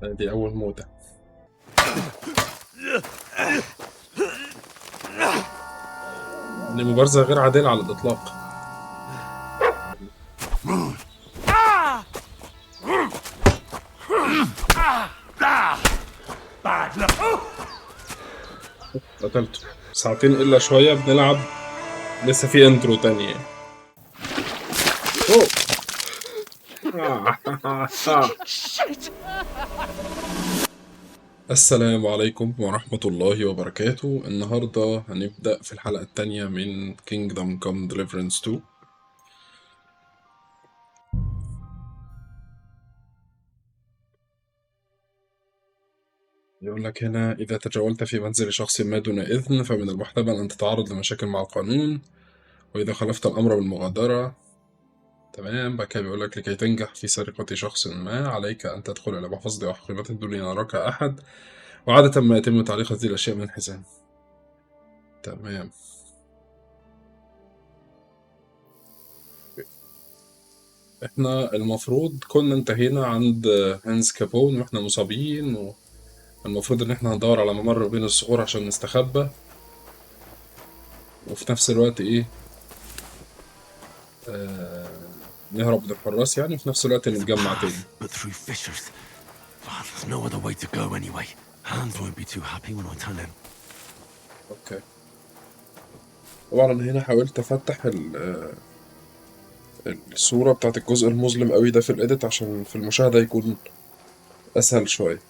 دي أول موتة. دي مبارزة غير عادلة على الإطلاق. قتلته. ساعتين إلا شوية بنلعب، لسه في انترو تانية. أوه. السلام عليكم ورحمة الله وبركاته. النهاردة هنبدأ في الحلقة الثانية من Kingdom Come Deliverance 2. يقول لك هنا: إذا تجولت في منزل شخص ما دون إذن فمن المحتمل أن تتعرض لمشاكل مع القانون، وإذا خالفت الأمر بالمغادرة. تمام. بعد كده بيقول لك: لكي تنجح في سرقة شخص ما عليك أن تدخل إلى محفظة أو حقيبة دون أن يراك أحد، وعادة ما يتم تعليق هذه الأشياء من الحزام. تمام. احنا المفروض كنا انتهينا عند هانز كابون واحنا مصابين، والمفروض ان احنا هندور على ممر بين الصخور عشان نستخبى، وفي نفس الوقت ايه، نهرب من الحراس يعني، وفي نفس الوقت نتجمع تاني. اوكي. طبعا انا هنا حاولت افتح الصورة بتاعت الجزء المظلم قوي ده في الإيديت عشان في المشاهدة يكون أسهل شوية.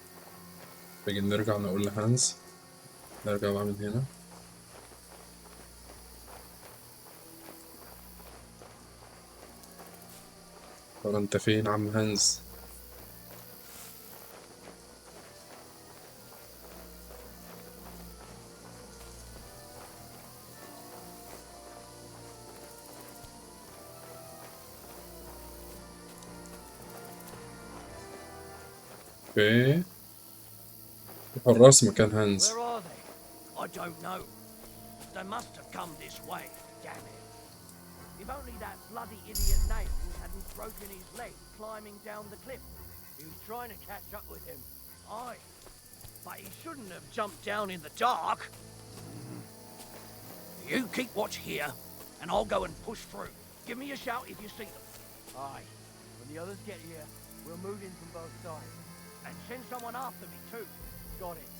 نيجي نرجع نقول لهانز، نرجع بقى من هنا. طب انت فين عم هانز؟ اوكي. الحراس مكان هانز. I don't know. They must have come this way, damn it. If only that bloody idiot Nails hadn't broken his leg climbing down the cliff. He was trying to catch up with him. Aye. But he shouldn't have jumped down in the dark. You keep watch here, and I'll go and push through. Give me a shout if you see them. Aye. When the others get here, we'll move in from both sides. And send someone after me too. Got it.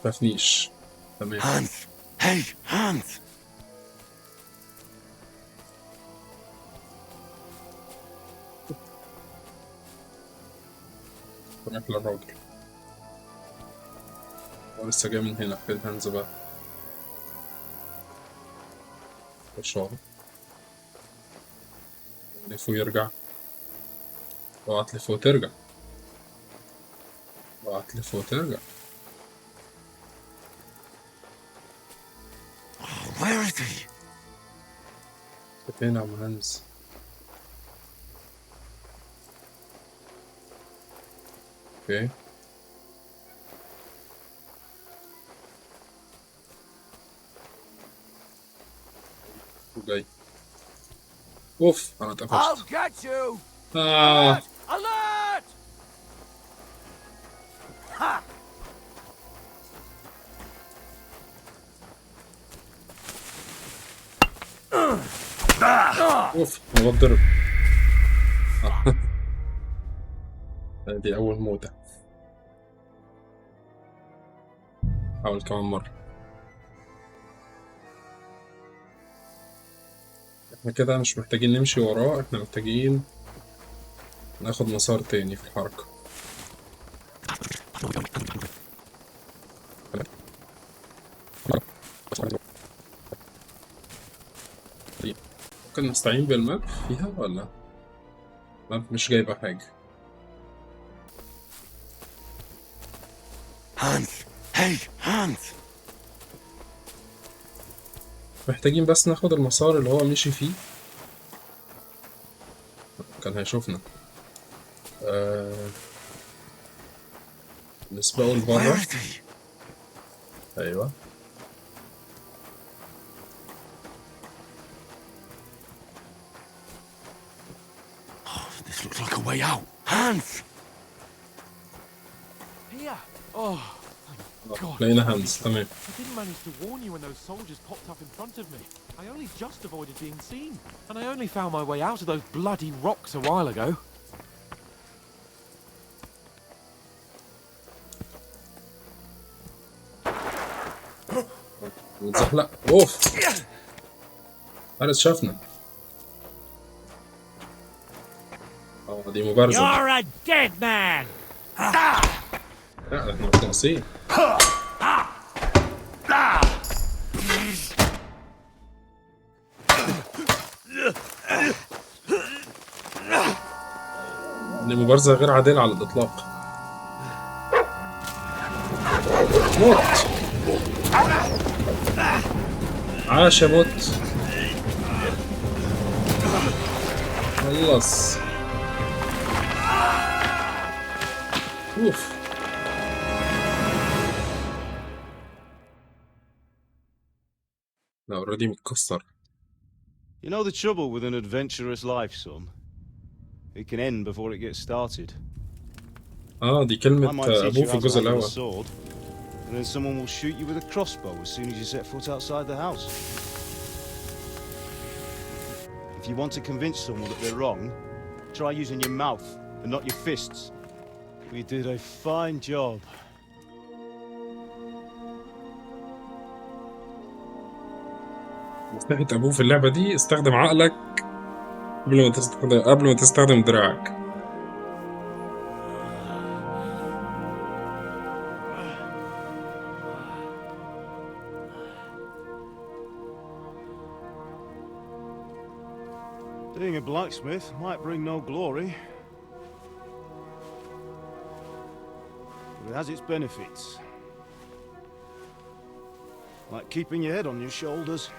مفنيش. تمام. هانز، هاي هانز. رايح للراجل. هو لسه جاي من هنا. فين هانز بقى؟ الشغل. لف ويرجع. اوعى تلف وترجع. اوعى تلف وترجع. Where is he? فين عم هانز؟ اوكي. وجاي. اوف انا I'll اتقفشت. get you. آه. Alert! Ha! اوف انا بتضرب. دي اول موتة. حاول كمان مرة. احنا كده مش محتاجين نمشي وراه، احنا محتاجين ناخد مسار تاني في الحركة. ممكن نستعين بالماب فيها ولا؟ ماب مش جايبة حاجة. هانز، هاي هانز. محتاجين بس ناخد المسار اللي هو مشي فيه، كان هيشوفنا. نسبقه لبره. ايوه. This looks like a way out. Hans! Here! Oh, thank God. لقينا هانز. تمام. I didn't manage to warn you when those soldiers popped up in front of me. I only just avoided being seen. And I only found my way out of those bloody rocks a while ago. ونزحلق. اوف. فارس شافنا. دي مبارزة. You're a dead man! لا احنا مش ناقصين. دي مبارزة غير عادلة على الإطلاق. موت. عاش يا موت. خلص. اوف. لا اوريدي متكسر. You know the trouble with an adventurous life, son? It can end before it gets started. دي I كلمة might teach أبوه you في how to الجزء handle a الأول. sword, and then someone will shoot you with a crossbow as soon as you set foot outside the house. If you want to convince someone that they're wrong, try using your mouth and not your fists. We did a fine job. نصيحة أبوه في اللعبة دي استخدم عقلك قبل ما تستخدم دراعك. Being a blacksmith might bring no glory, but it has its benefits. Like keeping your head on your shoulders.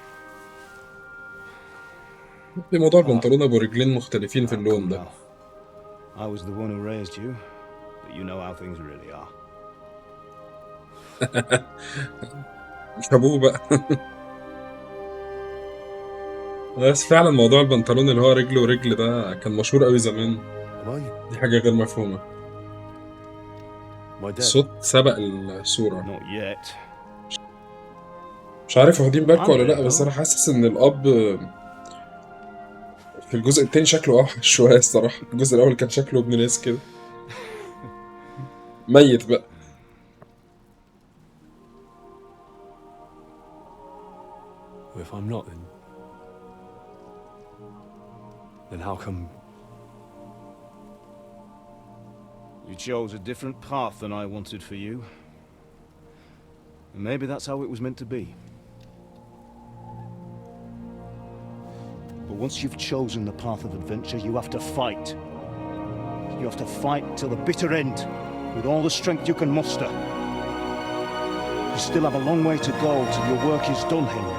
في موضوع البنطلون أبو رجلين مختلفين في اللون ده. I was the one who raised you, but you know how things really are. مش أبوه بقى. بس فعلا موضوع البنطلون اللي هو رجل ورجل ده كان مشهور قوي زمان. دي حاجة غير مفهومة. الصوت سبق الصورة. Not yet. مش عارف واخدين بالكم ولا لأ، بس أنا حاسس إن الأب في الجزء التاني شكله أوحش شوية الصراحة. الجزء الأول كان شكله ابن ناس كده. ميت بقى. If I'm not, then how come? You chose a different path than I wanted for you. And maybe that's how it was meant to be. But once you've chosen the path of adventure, you have to fight. You have to fight till the bitter end, with all the strength you can muster. You still have a long way to go till your work is done, Henry.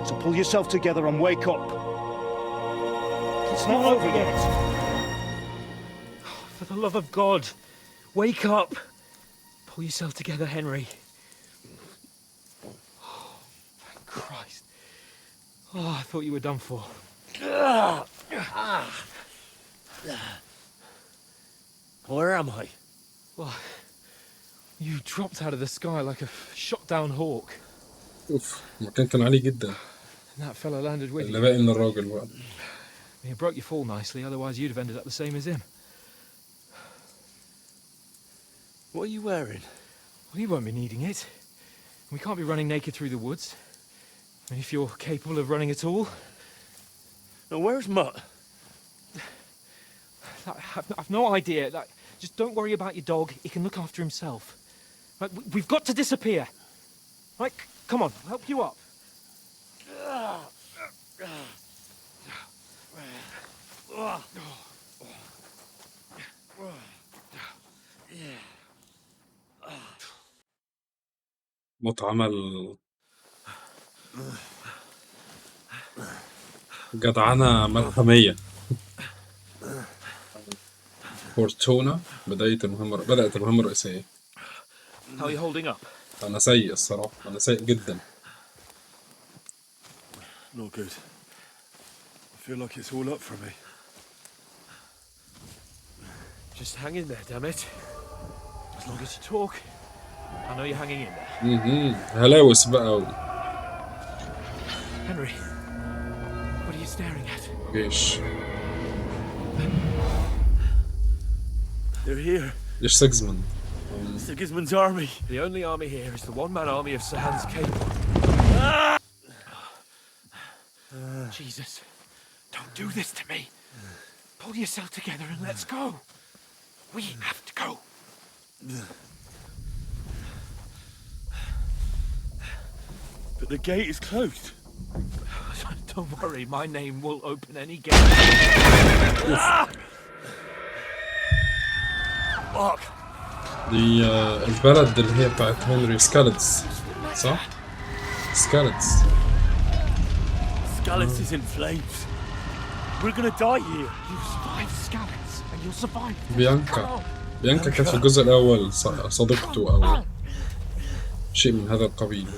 So pull yourself together and wake up. It's not over yet. For the love of God, wake up! Pull yourself together, Henry. Oh, thank Christ. Oh, I thought you were done for. Where am I? Well, you dropped out of the sky like a shot-down hawk. اوف المكان كان عالي جدا. And that fella landed with اللي you. باقي من الراجل بقى. He broke your fall nicely, otherwise you'd have ended up the same as him. What are you wearing? Well, you won't be needing it. We can't be running naked through the woods. And if you're capable of running at all. Now, where's Mutt? I've no idea. Just don't worry about your dog. He can look after himself. Right, we've got to disappear. Right, come on, I'll help you up. موت عمل جدعنة ملحمية. فورتونا بدأت المهمة الرئيسية. How are you holding up? أنا سيء الصراحة، أنا سيء جدا. Not good. I feel like it's all up for me. Just hang in there, damn it. As long as you talk, I know you're hanging in there. هلاوس بقى Henry, what are you staring at? ايش They're here. ايش سيجزموند Sigismund's army. The only army here is the one-man army of Sir Hans Cable. Jesus, don't do this to me. Pull yourself together and let's go. We have to go. But the gate is closed. Don't worry, my name will open any gate. Fuck. دي البلد اللي هي بتاعت هنري سكالتس صح؟ سكالتس Skalitz is in flames. We're gonna die here. You'll survive Skalitz, and you'll survive. بيانكا كانت في الجزء الأول صديقته أو شيء من هذا القبيل.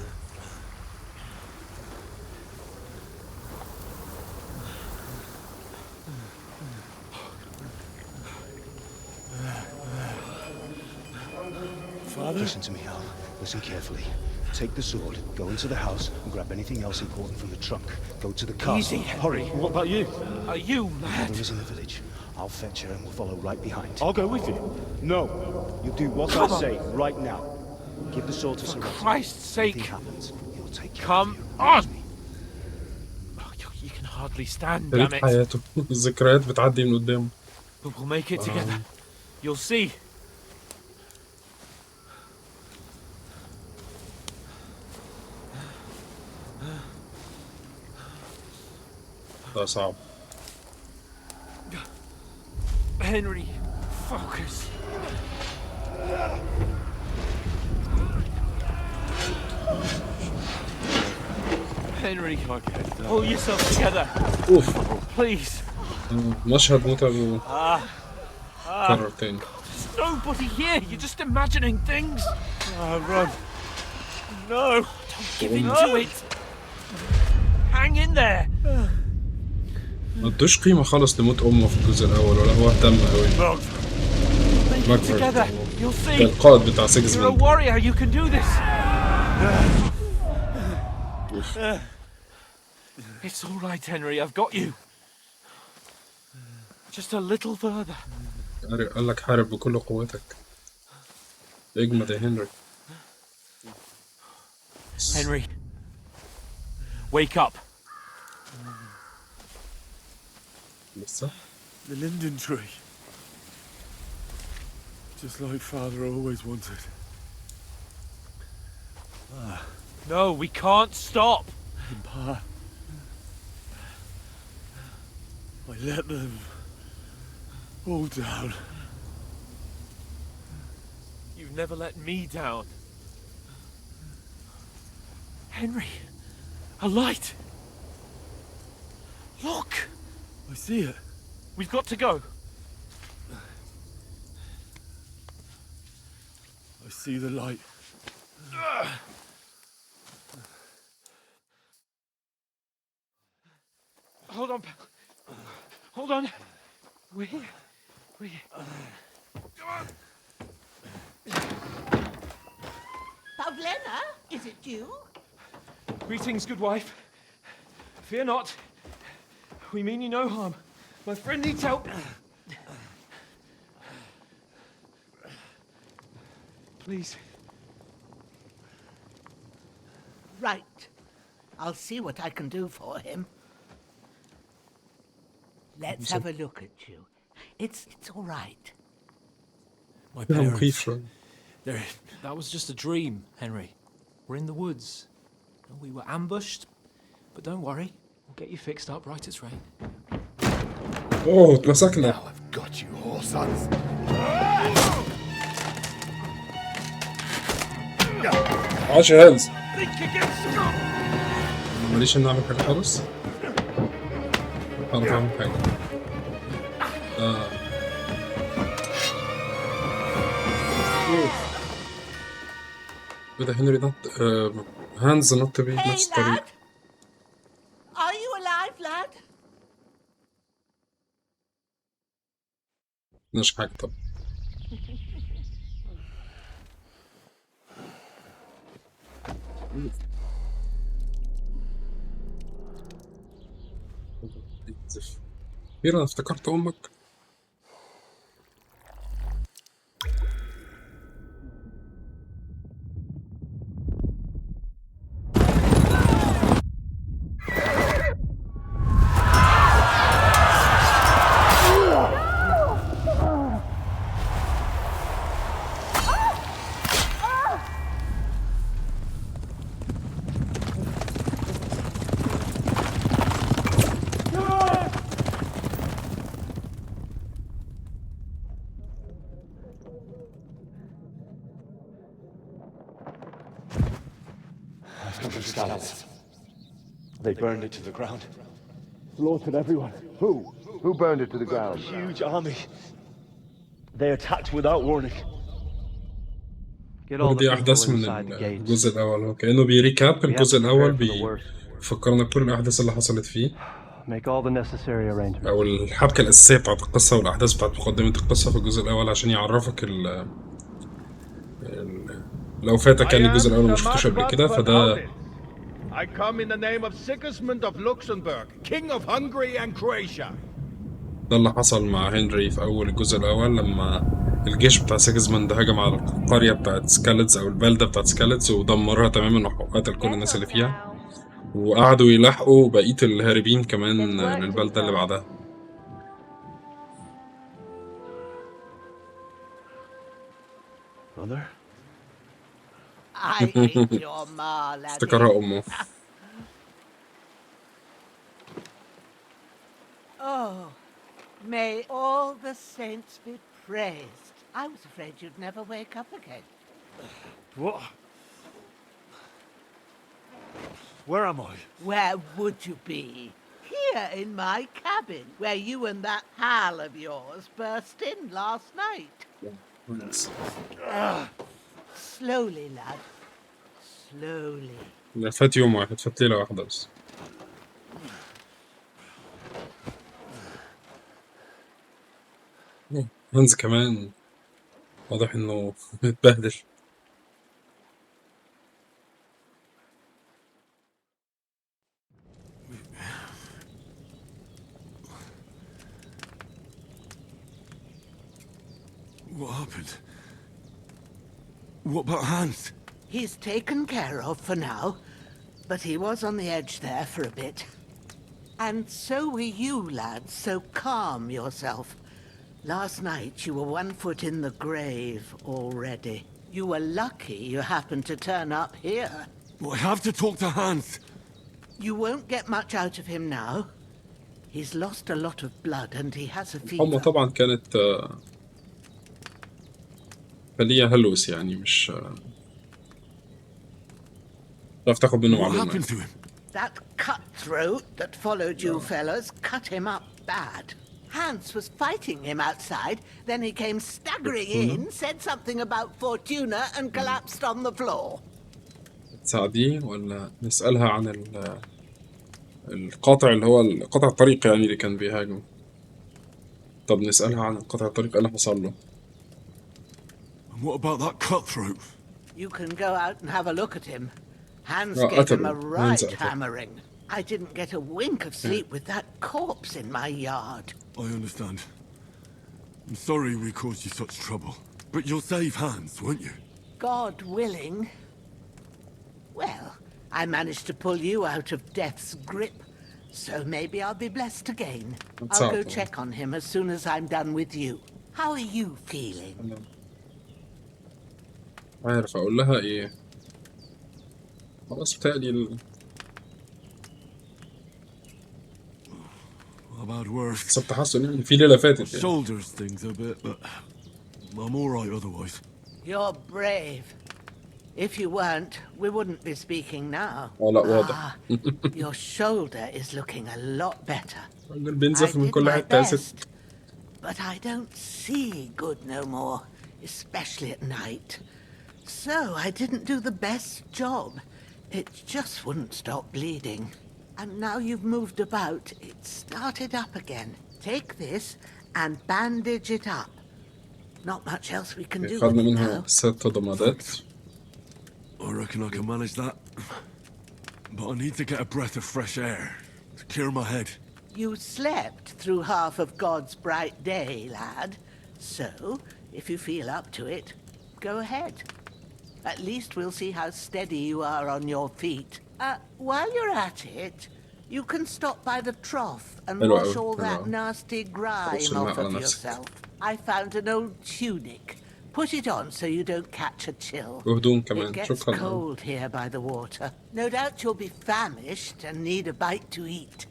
Listen to me, Al. Listen carefully. Take the sword, go into the house, and grab anything else important from the trunk. Go to the castle. Easy, Hurry. What about you? Are you mad? Mother is in the village. I'll fetch her and we'll follow right behind. I'll go with you. No. You do what Come I on. say right now. Give the sword to Sir For Otto. Christ's sake. Anything happens, he'll take care Come of you. on! Oh, you can hardly stand, damn تاريخ it. حياته الذكريات بتعدي من قدامه. But we'll make it together. You'll see. ده صعب. Henry, focus. Henry, pull yourself together. اوف Please. مشهد متعب كرر تاني. There's nobody here. You're just imagining things. Run. No. Give in to it. Hang in there. ما ادوش قيمة خالص لموت أمه في الجزء الأول ولا هو اهتم أوي. Make it together. You'll see. ده القائد بتاع You're a سيجزموند. warrior. You can do this. It's all right, Henry. I've got you. Just a little further. قال لك حارب بكل قوتك. اجمد يا هنري. Henry, wake up. لسه The linden tree. Just like Father always wanted. No, we can't stop. Pa. I let them all down. You've never let me down. Henry, a light. Look, I see it. we've got to go. I see the light. Hold on, pal. Hold on. We're here. We're here. Come on. Pavlena, is it you? Greetings, good wife. Fear not. We mean you no harm. My friend needs help. Please. Right. I'll see what I can do for him. Let's have a look at you. It's all right. My فيها parents. مخيف شوية. That was just a dream, Henry. We're in the woods. We were ambushed, but don't worry. We'll get you fixed up right as rain. اوه اتمسكنا. Now I've got you, whoresons. عاش يا هانز. ماليش إن أعمل حاجة خالص. أعرف أعمل حاجة. إيه ده هنري نط هانز نط بيه Hey, نفس الطريق. lad! Are you alive, lad? مش حاجة طب. أخيرا افتكرت أمك. They burned it to the ground. Slaughtered everyone. Who? Who burned it to the ground? A huge army. They attacked without warning. دي أحداث من الجزء الأول، هو كأنه بيريكاب الجزء الأول، بيفكرنا بكل الأحداث اللي حصلت فيه، أو الحبكة الأساسية بتاعت القصة والأحداث بتاعت مقدمة القصة في الجزء الأول، عشان يعرفك لو فاتك يعني الجزء الأول مشفتوش قبل كده. فده I come in the name of Sigismund of Luxembourg, King of Hungary and Croatia. ده اللي حصل مع هنري في أول الجزء الأول، لما الجيش بتاع سيجزموند هجم على القرية بتاعت سكاليتز أو البلدة بتاعت سكاليتز ودمرها تماما وقتل كل الناس اللي فيها، وقعدوا يلاحقوا بقية الهاربين كمان للبلدة اللي بعدها. I hate your ma, laddie. افتكرها أمه. Oh, may all the saints be praised. I was afraid you'd never wake up again. What? Where am I? Where would you be? Here in my cabin, where you and that pal of yours burst in last night. Slowly, lad. Slowly. فات يوم واحد، فات ليلة واحدة بس. هانز كمان واضح انه متبهدل. What happened? What about Hans? He's taken care of for now, but he was on the edge there for a bit. And so were you, lad, so calm yourself. Last night you were 1 foot in the grave already. You were lucky you happened to turn up here. Well, I have to talk to Hans. You won't get much out of him now. He's lost a lot of blood and he has a هم fever. طبعا كانت خلية هلوس يعني، مش تعرف تاخد منه What معلومة. happened to him? That cutthroat that followed you fellas cut him up bad. Hans was fighting him outside, then he came staggering in, said something about Fortuna and collapsed on the floor. تساعديه ولا نسألها عن القاطع اللي هو قطع الطريق يعني اللي كان بيهاجم؟ طب نسألها عن قطع الطريق اللي حصل له. And what about that cutthroat? You can go out and have a look at him. Hans gave him a right hammering. I didn't get a wink of sleep with that corpse in my yard. I understand. I'm sorry we caused you such trouble. But you'll save Hans, won't you? God willing. Well, I managed to pull you out of death's grip, so maybe I'll be blessed again. I'll go check on him as soon as I'm done with you. How are you feeling? عارف أقول لها إيه؟ خلاص بتقلي About worse. حسب تحسن يعني في ليلة فاتت يعني. Shoulders things a bit, but I'm all right otherwise. You're brave. If you weren't, we wouldn't be speaking now. لا واضح. Your shoulder is looking a lot better. بينزف من كل حتة يا ست. But I don't see good no more, especially at night. So I didn't do the best job. It just wouldn't stop bleeding. And now you've moved about, it started up again. Take this and bandage it up. Not much else we can do with خدنا it منها now. 6 ضمادات. I reckon I can manage that. But I need to get a breath of fresh air to clear my head. You slept through half of God's bright day, lad. So, if you feel up to it, go ahead. At least we'll see how steady you are on your feet. While you're at it, you can stop by the trough and Hello, wash all hello. that nasty grime Wash off الماء of على نفسك. yourself. I found an old tunic. Put it on so you don't catch a chill. وهدوم It كمان. gets شكرا. cold here by the water. No doubt you'll be famished and need a bite to eat.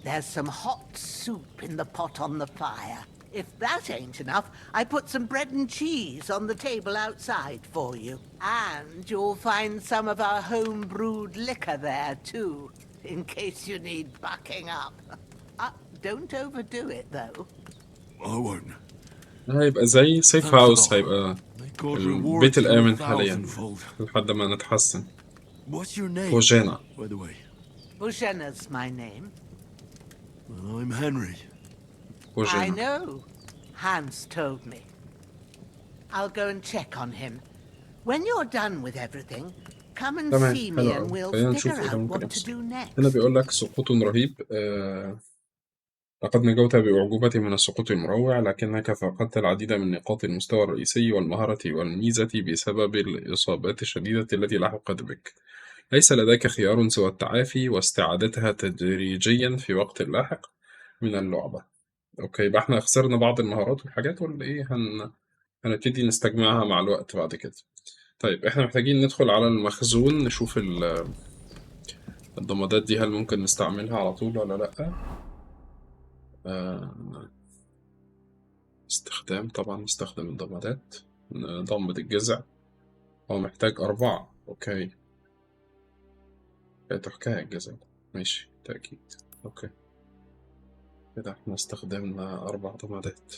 There's some hot soup in the pot on the fire. If that ain't enough, I put some bread and cheese on the table outside for you. And you'll find some of our home-brewed liquor there, too, in case you need bucking up. Don't overdo it, though. I won't. هيبقى زي سيف هاوس. هيبقى May God البيت reward you الآمن a حاليا thousandfold. لحد ما نتحسن. What's your name, فوجانا. by the way? Bouchena's my name. Well, I'm Henry. I فوجانا. know. Hans told me. I'll go and check on him. When you're done with everything, come and تمام. see me حلو and أوي. we'll خلينا نشوف figure إيه اللي out ممكن what to يحصل. do next. هنا بيقول لك سقوط رهيب. لقد نجوت بأعجوبة من السقوط المروع، لكنك فقدت العديد من نقاط المستوى الرئيسي والمهارة والميزة بسبب الإصابات الشديدة التي لحقت بك. ليس لديك خيار سوى التعافي واستعادتها تدريجيا في وقت لاحق من اللعبة. أوكي، يبقى احنا خسرنا بعض المهارات والحاجات ولا إيه؟ هنبتدي نستجمعها مع الوقت بعد كده. طيب احنا محتاجين ندخل على المخزون نشوف الضمادات دي هل ممكن نستعملها على طول ولا لأ. استخدام، طبعا نستخدم الضمادات. ضمة الجذع هو محتاج 4. أوكي، حكاية الجذع ماشي تأكيد. أوكي كده احنا استخدمنا 4 ضمادات.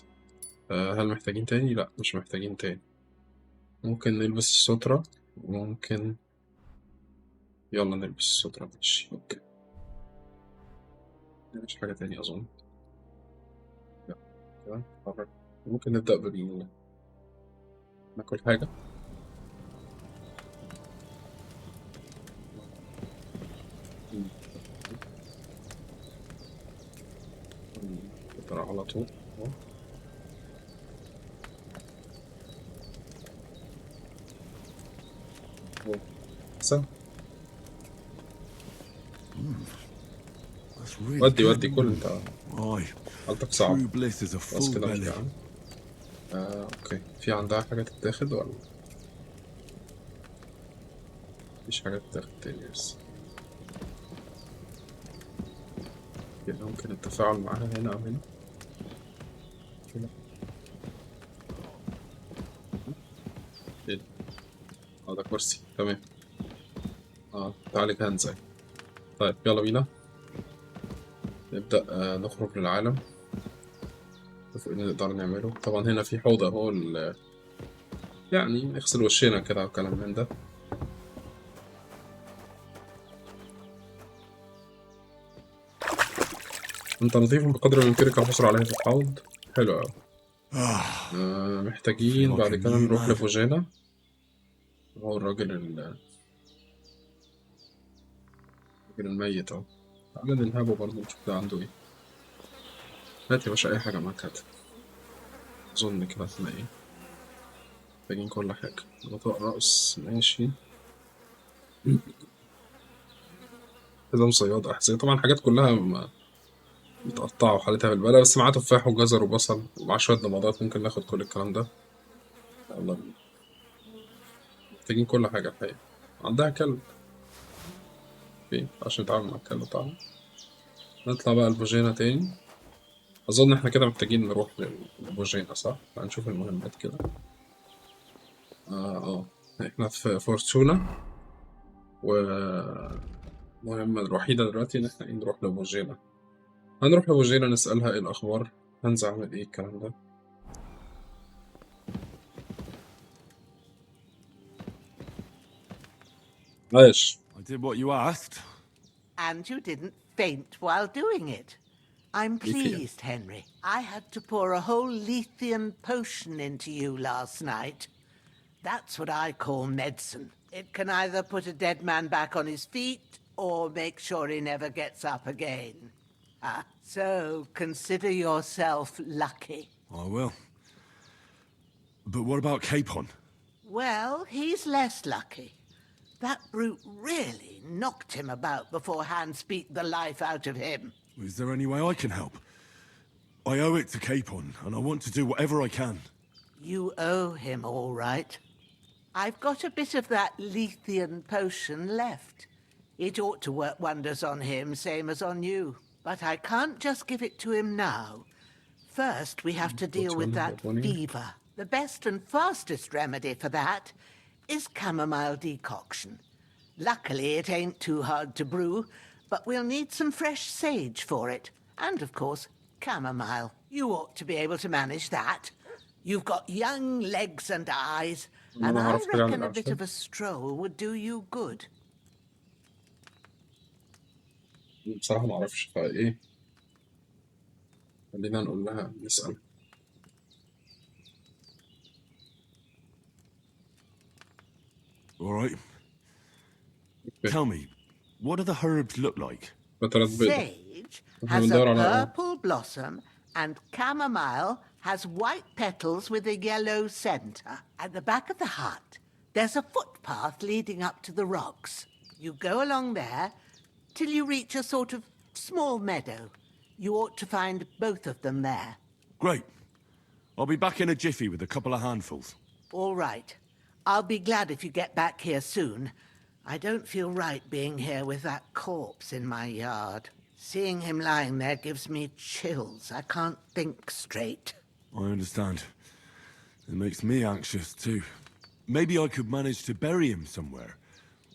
هل محتاجين تاني؟ لأ مش محتاجين تاني. ممكن نلبس السترة. ممكن يلا نلبس السترة ماشي. أوكي مش حاجة تاني أظن. لأ كده نتحرك. ممكن نبدأ ناكل حاجة. نقدر على طول أهو. أحسن. That's really ودي good. كل أنت Aye. حالتك صعب. True bliss is a خلاص full كده مش belly. جعان. أوكي، في عندها حاجة تتاخد ولا مفيش حاجة تتاخد تاني؟ بس كده ممكن التفاعل معاها هنا أو هنا كده. إيه ده؟ ده كرسي. تمام. تعالي كنزة. طيب يلا بينا نبدأ نخرج للعالم. نشوف ايه نقدر نعمله. طبعا هنا في حوض اهو يعني نغسل وشنا كده وكلام من ده. انت نظيف بقدر ما يمكنك الحصول عليه في الحوض. حلو اوي. محتاجين بعد كده نروح لفوجانا. هو الراجل الميت اهو. تعالى ننهبه برضه نشوف ده عنده ايه. هات يا باشا اي حاجة معاك هات. اظن كده هتلاقي محتاجين كل حاجة. غطاء رأس ماشي. حزام صياد، أحذية، طبعا حاجات كلها متقطعة وحالتها بالبلة، بس معاه تفاح وجزر وبصل ومعاه شوية ضمادات. ممكن ناخد كل الكلام ده. يلا بينا. محتاجين كل حاجة الحقيقة. عندها كلب فين عشان نتعامل مع الكلب بتاعنا. نطلع بقى البوجينا تاني. أظن احنا كده محتاجين نروح للبوجينا صح؟ هنشوف المهمات كده. احنا في فورتونا، والمهمة الوحيدة دلوقتي إن احنا نروح لبوجينا. هنروح لبوجينا نسألها ايه الأخبار، هنزل أعمل ايه الكلام ده. عايش. I did what you asked. And you didn't faint while doing it. I'm pleased, Henry. I had to pour a whole Lethean potion into you last night. That's what I call medicine. It can either put a dead man back on his feet or make sure he never gets up again. So consider yourself lucky. I will. But what about Capon? Well, he's less lucky. That brute really knocked him about before Hans beat the life out of him. Is there any way I can help? I owe it to Capon, and I want to do whatever I can. You owe him, all right. I've got a bit of that Lethean potion left. It ought to work wonders on him, same as on you. But I can't just give it to him now. First, we have to deal with that fever. The best and fastest remedy for that is chamomile decoction. Luckily, it ain't too hard to brew, but we'll need some fresh sage for it. And, of course, chamomile. You ought to be able to manage that. You've got young legs and eyes, and I reckon a bit of a stroll would do you good. بصراحة ما اعرفش ايه. خلينا نقول لها نسأل. All right. Tell me, what do the herbs look like? Sage has a purple blossom, and chamomile has white petals with a yellow center. At the back of the hut, there's a footpath leading up to the rocks. You go along there till you reach a sort of small meadow. You ought to find both of them there. Great. I'll be back in a jiffy with a couple of handfuls. All right. I'll be glad if you get back here soon. I don't feel right being here with that corpse in my yard. Seeing him lying there gives me chills. I can't think straight. I understand. It makes me anxious too. Maybe I could manage to bury him somewhere,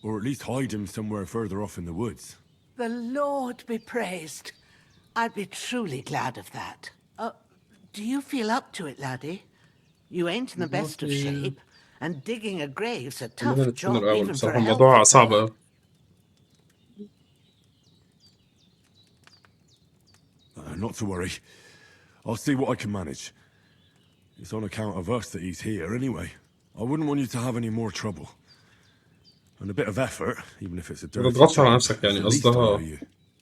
or at least hide him somewhere further off in the woods. The Lord be praised. I'd be truly glad of that. Do you feel up to it, laddie? You ain't in the best of shape, and digging a grave's a tough job even for a الموضوع صعب. Not to worry. I'll see what I can manage. It's on account of us that he's here anyway. I wouldn't want you to have any more trouble. And a bit of effort, even if it's a dirty تضغطش على job, نفسك يعني is the least I قصدها. owe you.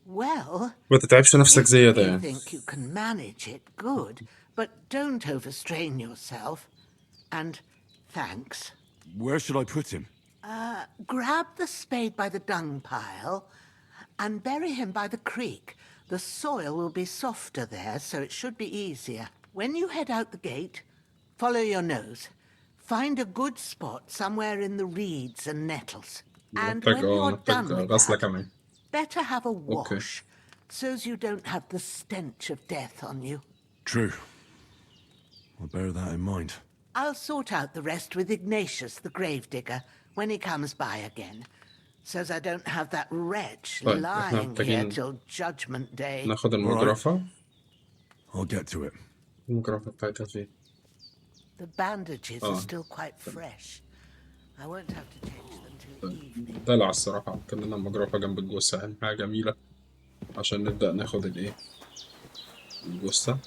Well, ما تتعبش نفسك زيادة you يعني. think you can manage it, good. But don't overstrain yourself. And thanks. Where should I put him? Grab the spade by the dung pile and bury him by the creek. The soil will be softer there, so it should be easier. When you head out the gate, follow your nose. Find a good spot somewhere in the reeds and nettles. And when you're done with that, better have a wash, so's you don't have the stench of death on you. True. I'll bear that in mind. I'll sort out the rest with Ignatius, the gravedigger, when he comes by again, so's I don't have that wretch lying here till Judgment Day. ناخد المجرفة. I'll get to it. المجرفة بتاعتها فين؟ The bandages are still quite fresh. I won't have to change them till evening. دلع الصراحة. كان لنا المجرفة جنب الجثة يعني حاجة جميلة عشان نبدأ ناخد الايه؟ الجثة.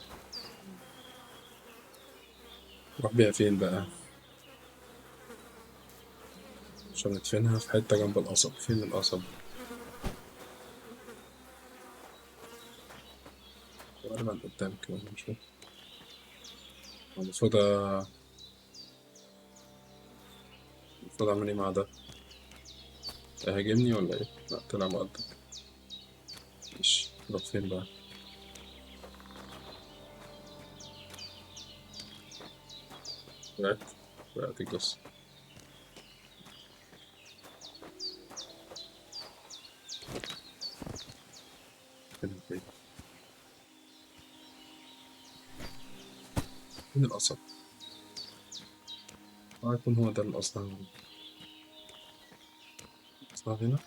نروح بيها فين بقى؟ عشان ندفنها في حتة جنب القصب. فين القصب؟ غالبا قدام كده نشوف. المفروض أعمل ايه مع ده؟ هيهاجمني ولا ايه؟ لأ طلع مقدم. ماشي نروح فين بقى؟ وقعت الجثة. فين القصب؟ يكون هو ده الأصل. أصلا هنا؟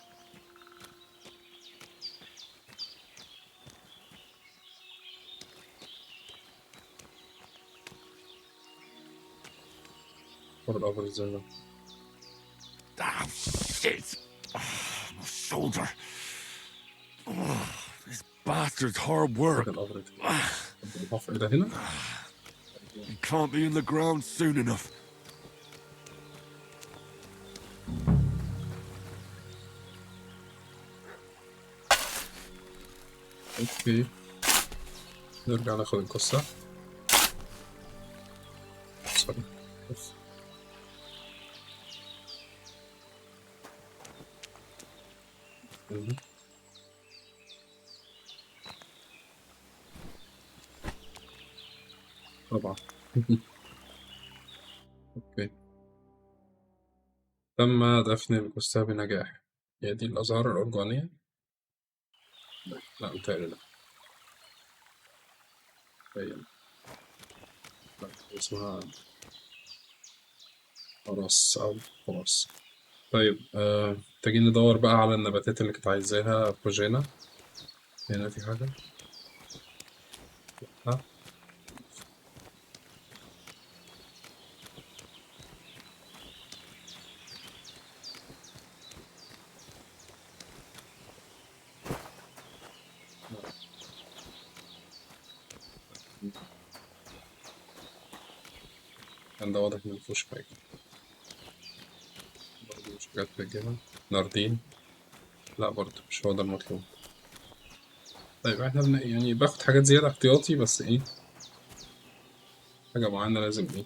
الأمر ازاي ده؟ Ah, shit! My shoulder. This bastard's hard work. فاكر القبر ده. الحفر ده هنا. You can't be in the ground soon enough. اوكي نرجع ناخد القصة. سوري. طبعا. اوكي تم دفن الجثة بنجاح. هي دي الأزهار الأرجوانية؟ لا متهيألي لا. هي لا اسمها خلاص أو خلاص. طيب محتاجين ندور بقى على النباتات اللي كانت عايزاها بروجينا. هنا في حاجة؟ ها؟ كان ده واضح إن مفيهوش حاجة. برضه مش حاجات بتجيبها. ناردين. لا برضه مش هو ده المطلوب. طيب احنا يعني باخد حاجات زيادة احتياطي بس ايه حاجة معينة لازم ايه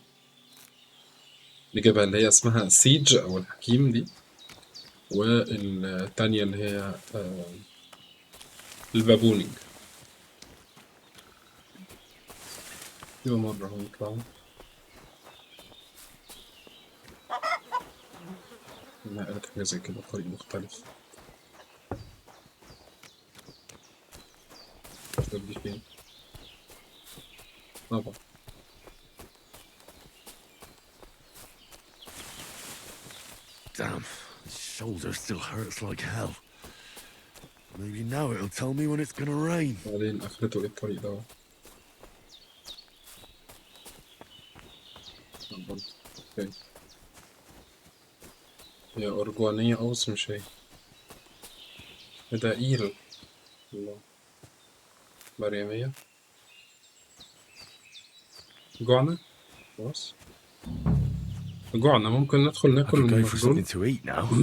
نجيبها اللي هي اسمها سيج او الحكيم دي، والتانية اللي هي البابونينج. يبقى مرة هنطلع نقلت حاجة زي كده بطريق مختلف. دي فين؟ طبعا Damn, his shoulder still hurts like hell. Maybe now it'll tell me when it's gonna rain. بعدين اخرته ايه الطريق ده؟ برضه اوكي هي أرجوانية أو بس مش هي. ده إيل. الله. مريمية. جوعنا؟ خلاص جوعنا ممكن ندخل I ناكل could من go for المخزون. something to eat now.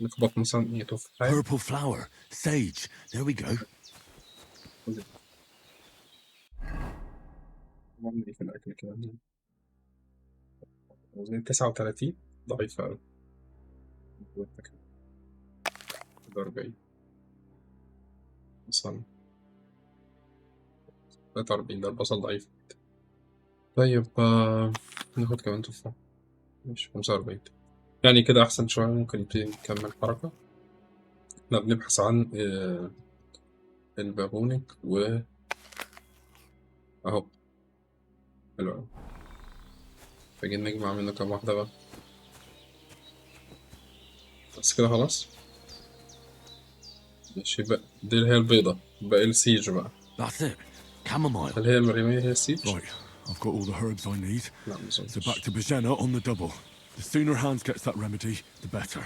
نخبط مثلا ايه تفاحة. Purple flower, sage. There we go. نعمل ايه في الأكل كده؟ وزن 39 ضعيفة أوي. ده 40 مثلا 43 ده البصل ضعيف. طيب ناخد كمان تفاحة ماشي 45 يعني كده أحسن شوية. ممكن نبتدي نكمل حركة. احنا بنبحث عن البابونيك أهو. حلو أوي. محتاجين نجمع منه كام واحدة بقى. بس كده خلاص. ماشي بقى دي اللي هي البيضة. باقي السيج بقى. That's it. Chamomile. هل هي المريمية هي السيج؟ Right, I've got all the herbs I need. لا So back مظنش. to Bajena on the double. The sooner Hans gets that remedy, the better.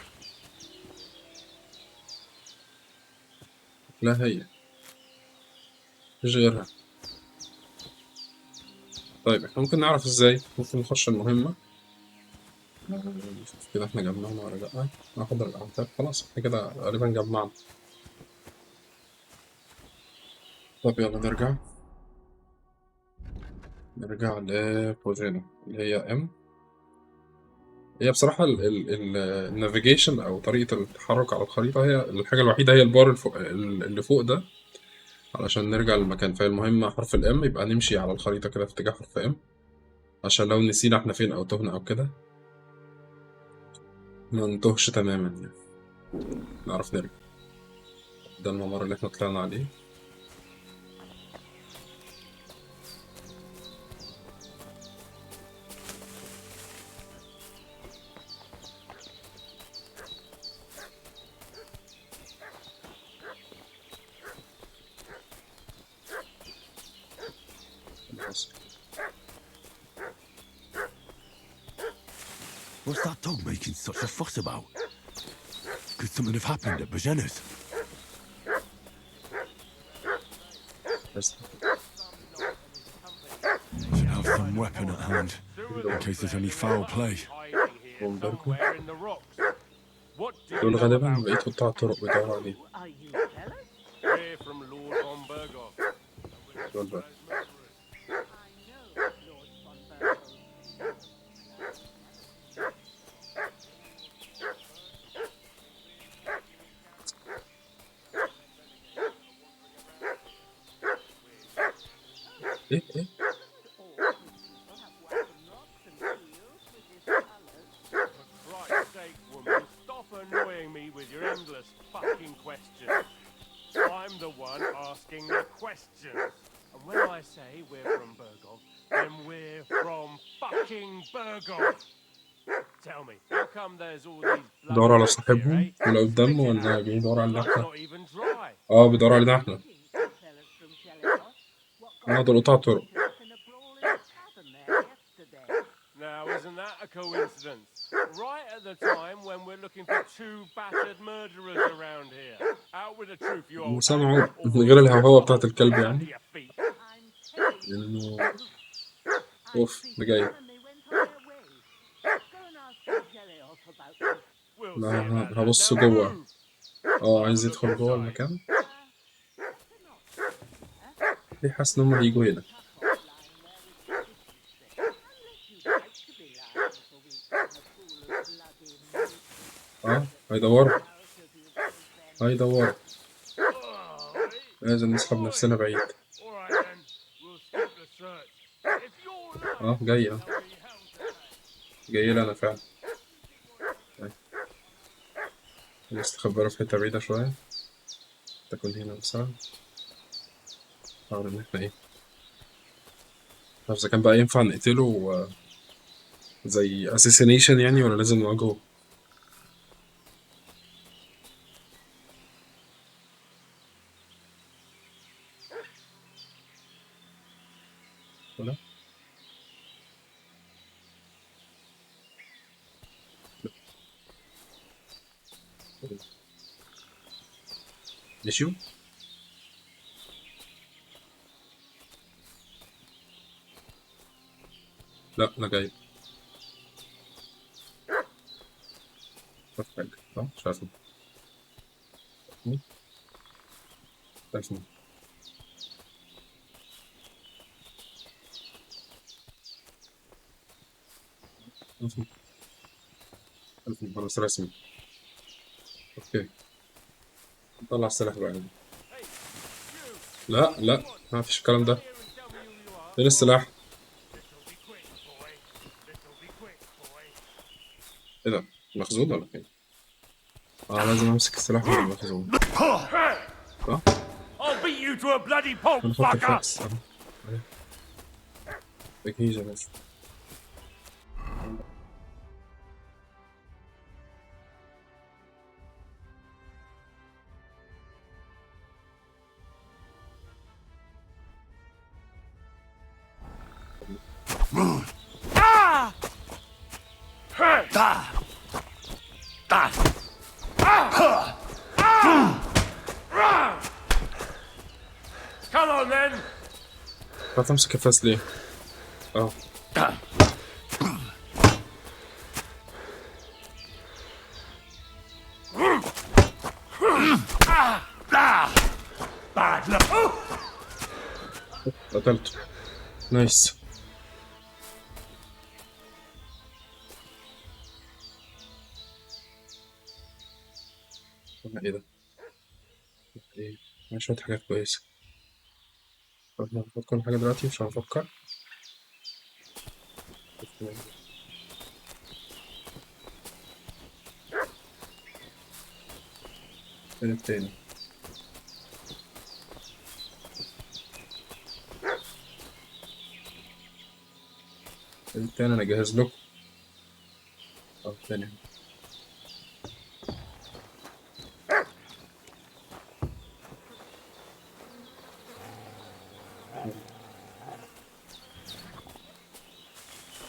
لا هي مفيش غيرها. طيب احنا ممكن نعرف ازاي. ممكن نخش المهمة نشوف كده احنا جمعنا ولا لأ. ناخد الأعداد خلاص احنا كده غالبا جمعنا. طب يلا نرجع لبروجينا اللي هي ام. هي بصراحة النافيجيشن أو طريقة التحرك على الخريطة هي الحاجة الوحيدة. هي البار اللي فوق ده علشان نرجع للمكان. فالمهم حرف الام يبقى نمشي على الخريطة كده في اتجاه حرف ام عشان لو نسينا احنا فين أو تهنا أو كده ما نتوهش تماما يعني نعرف نرجع. ده الممر اللي احنا طلعنا عليه. What's that dog making such a fuss about? Could something have happened at Bajena's? بس Should have some weapon at hand, in case there's any foul play. ومباركو دول غالبا بقيت قطاع الطرق بيدوروا عليه. Are you jealous? We're from Lord von Burgov. دول بقى I know Lord von Burgov. ايه ايه For Christ's sake, woman, stop annoying me with your endless fucking questions. I'm the one asking the questions. And when I say we're from Burgov, then we're from fucking Burgov. Tell me, how come there's all these بيدوروا على bloody صاحبهم here, eh? اللي قدامه Sticking ولا out. بيدوروا علينا Blood's احنا؟ not even dry. اه بيدوروا علينا احنا. Fellas from Shellyhurst, what اه دول قطاع الطرق. got in a brawl in a tavern there yesterday? Now, isn't that a coincidence? Right at the time when we're looking for two battered murderers around here. Out with the truth, you old سمعوا hag, or من غير الهوهوة we'll بتاعت الكلب يعني under your feet. I'm telling you, لأنه I اوف treated ده جاي. them and they went on their way. Go and ask from Shellyhurst about them. We'll لا see about that. هبص Now جوه. move. اه عايز يدخل جوه المكان. ليه حاسس إن هما هيجوا هنا؟ اه هيدوروا هيدوروا. لازم نسحب نفسنا بعيد. All right then, we'll skip the search. If you're اه جاي اه جاي لي انا فعلا. نستخبى في حتة بعيدة شوية. تكون هنا مثلا. نحاول إن احنا ايه مش إذا كان بقى ينفع نقتله زي assassination يعني ولا لازم نواجهه؟ ولا؟ مشيوا؟ لا أنا جاي. شايف حاجة صح؟ شايفه شايفه شايفه خلاص رسمي. اوكي نطلع السلاح بقى. لا لا ما فيش الكلام ده. فين السلاح؟ ايه ده؟ مخزون ولا فين؟ اه لازم امسك السلاح من المخزون. صح؟ I'll beat you to a bloody pulp, نحط fucker! الفاكس. تجهيزة بس. Come on then! ما تمسك الفاس ليه؟ اه Bad luck! قتلته. نايس. ايه ده؟ ايه؟ شوية حاجات كويسة. احنا هنفكر في حاجة دلوقتي مش هنفكر. فين التاني؟ فين التاني؟ أنا جاهز لكم. الثانية.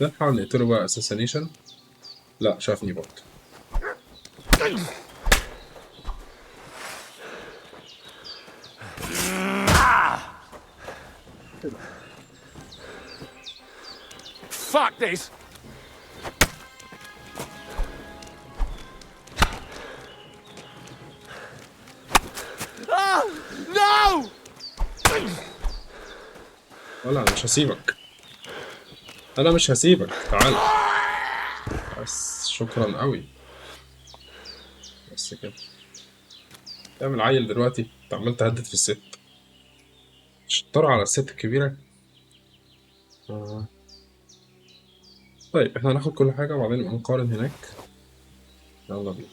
نحاول نقتله بقى assassination. لا شافني برضه. Fuck this! Oh, no! ولا مش هسيبك، انا مش هسيبك، تعال بس. شكرا قوي. بس كده تعمل عيل دلوقتي، انت عمال تهدد في الست، شطار على الست الكبيرة. طيب احنا هناخد كل حاجة وبعدين نبقى نقارن هناك. يلا بينا.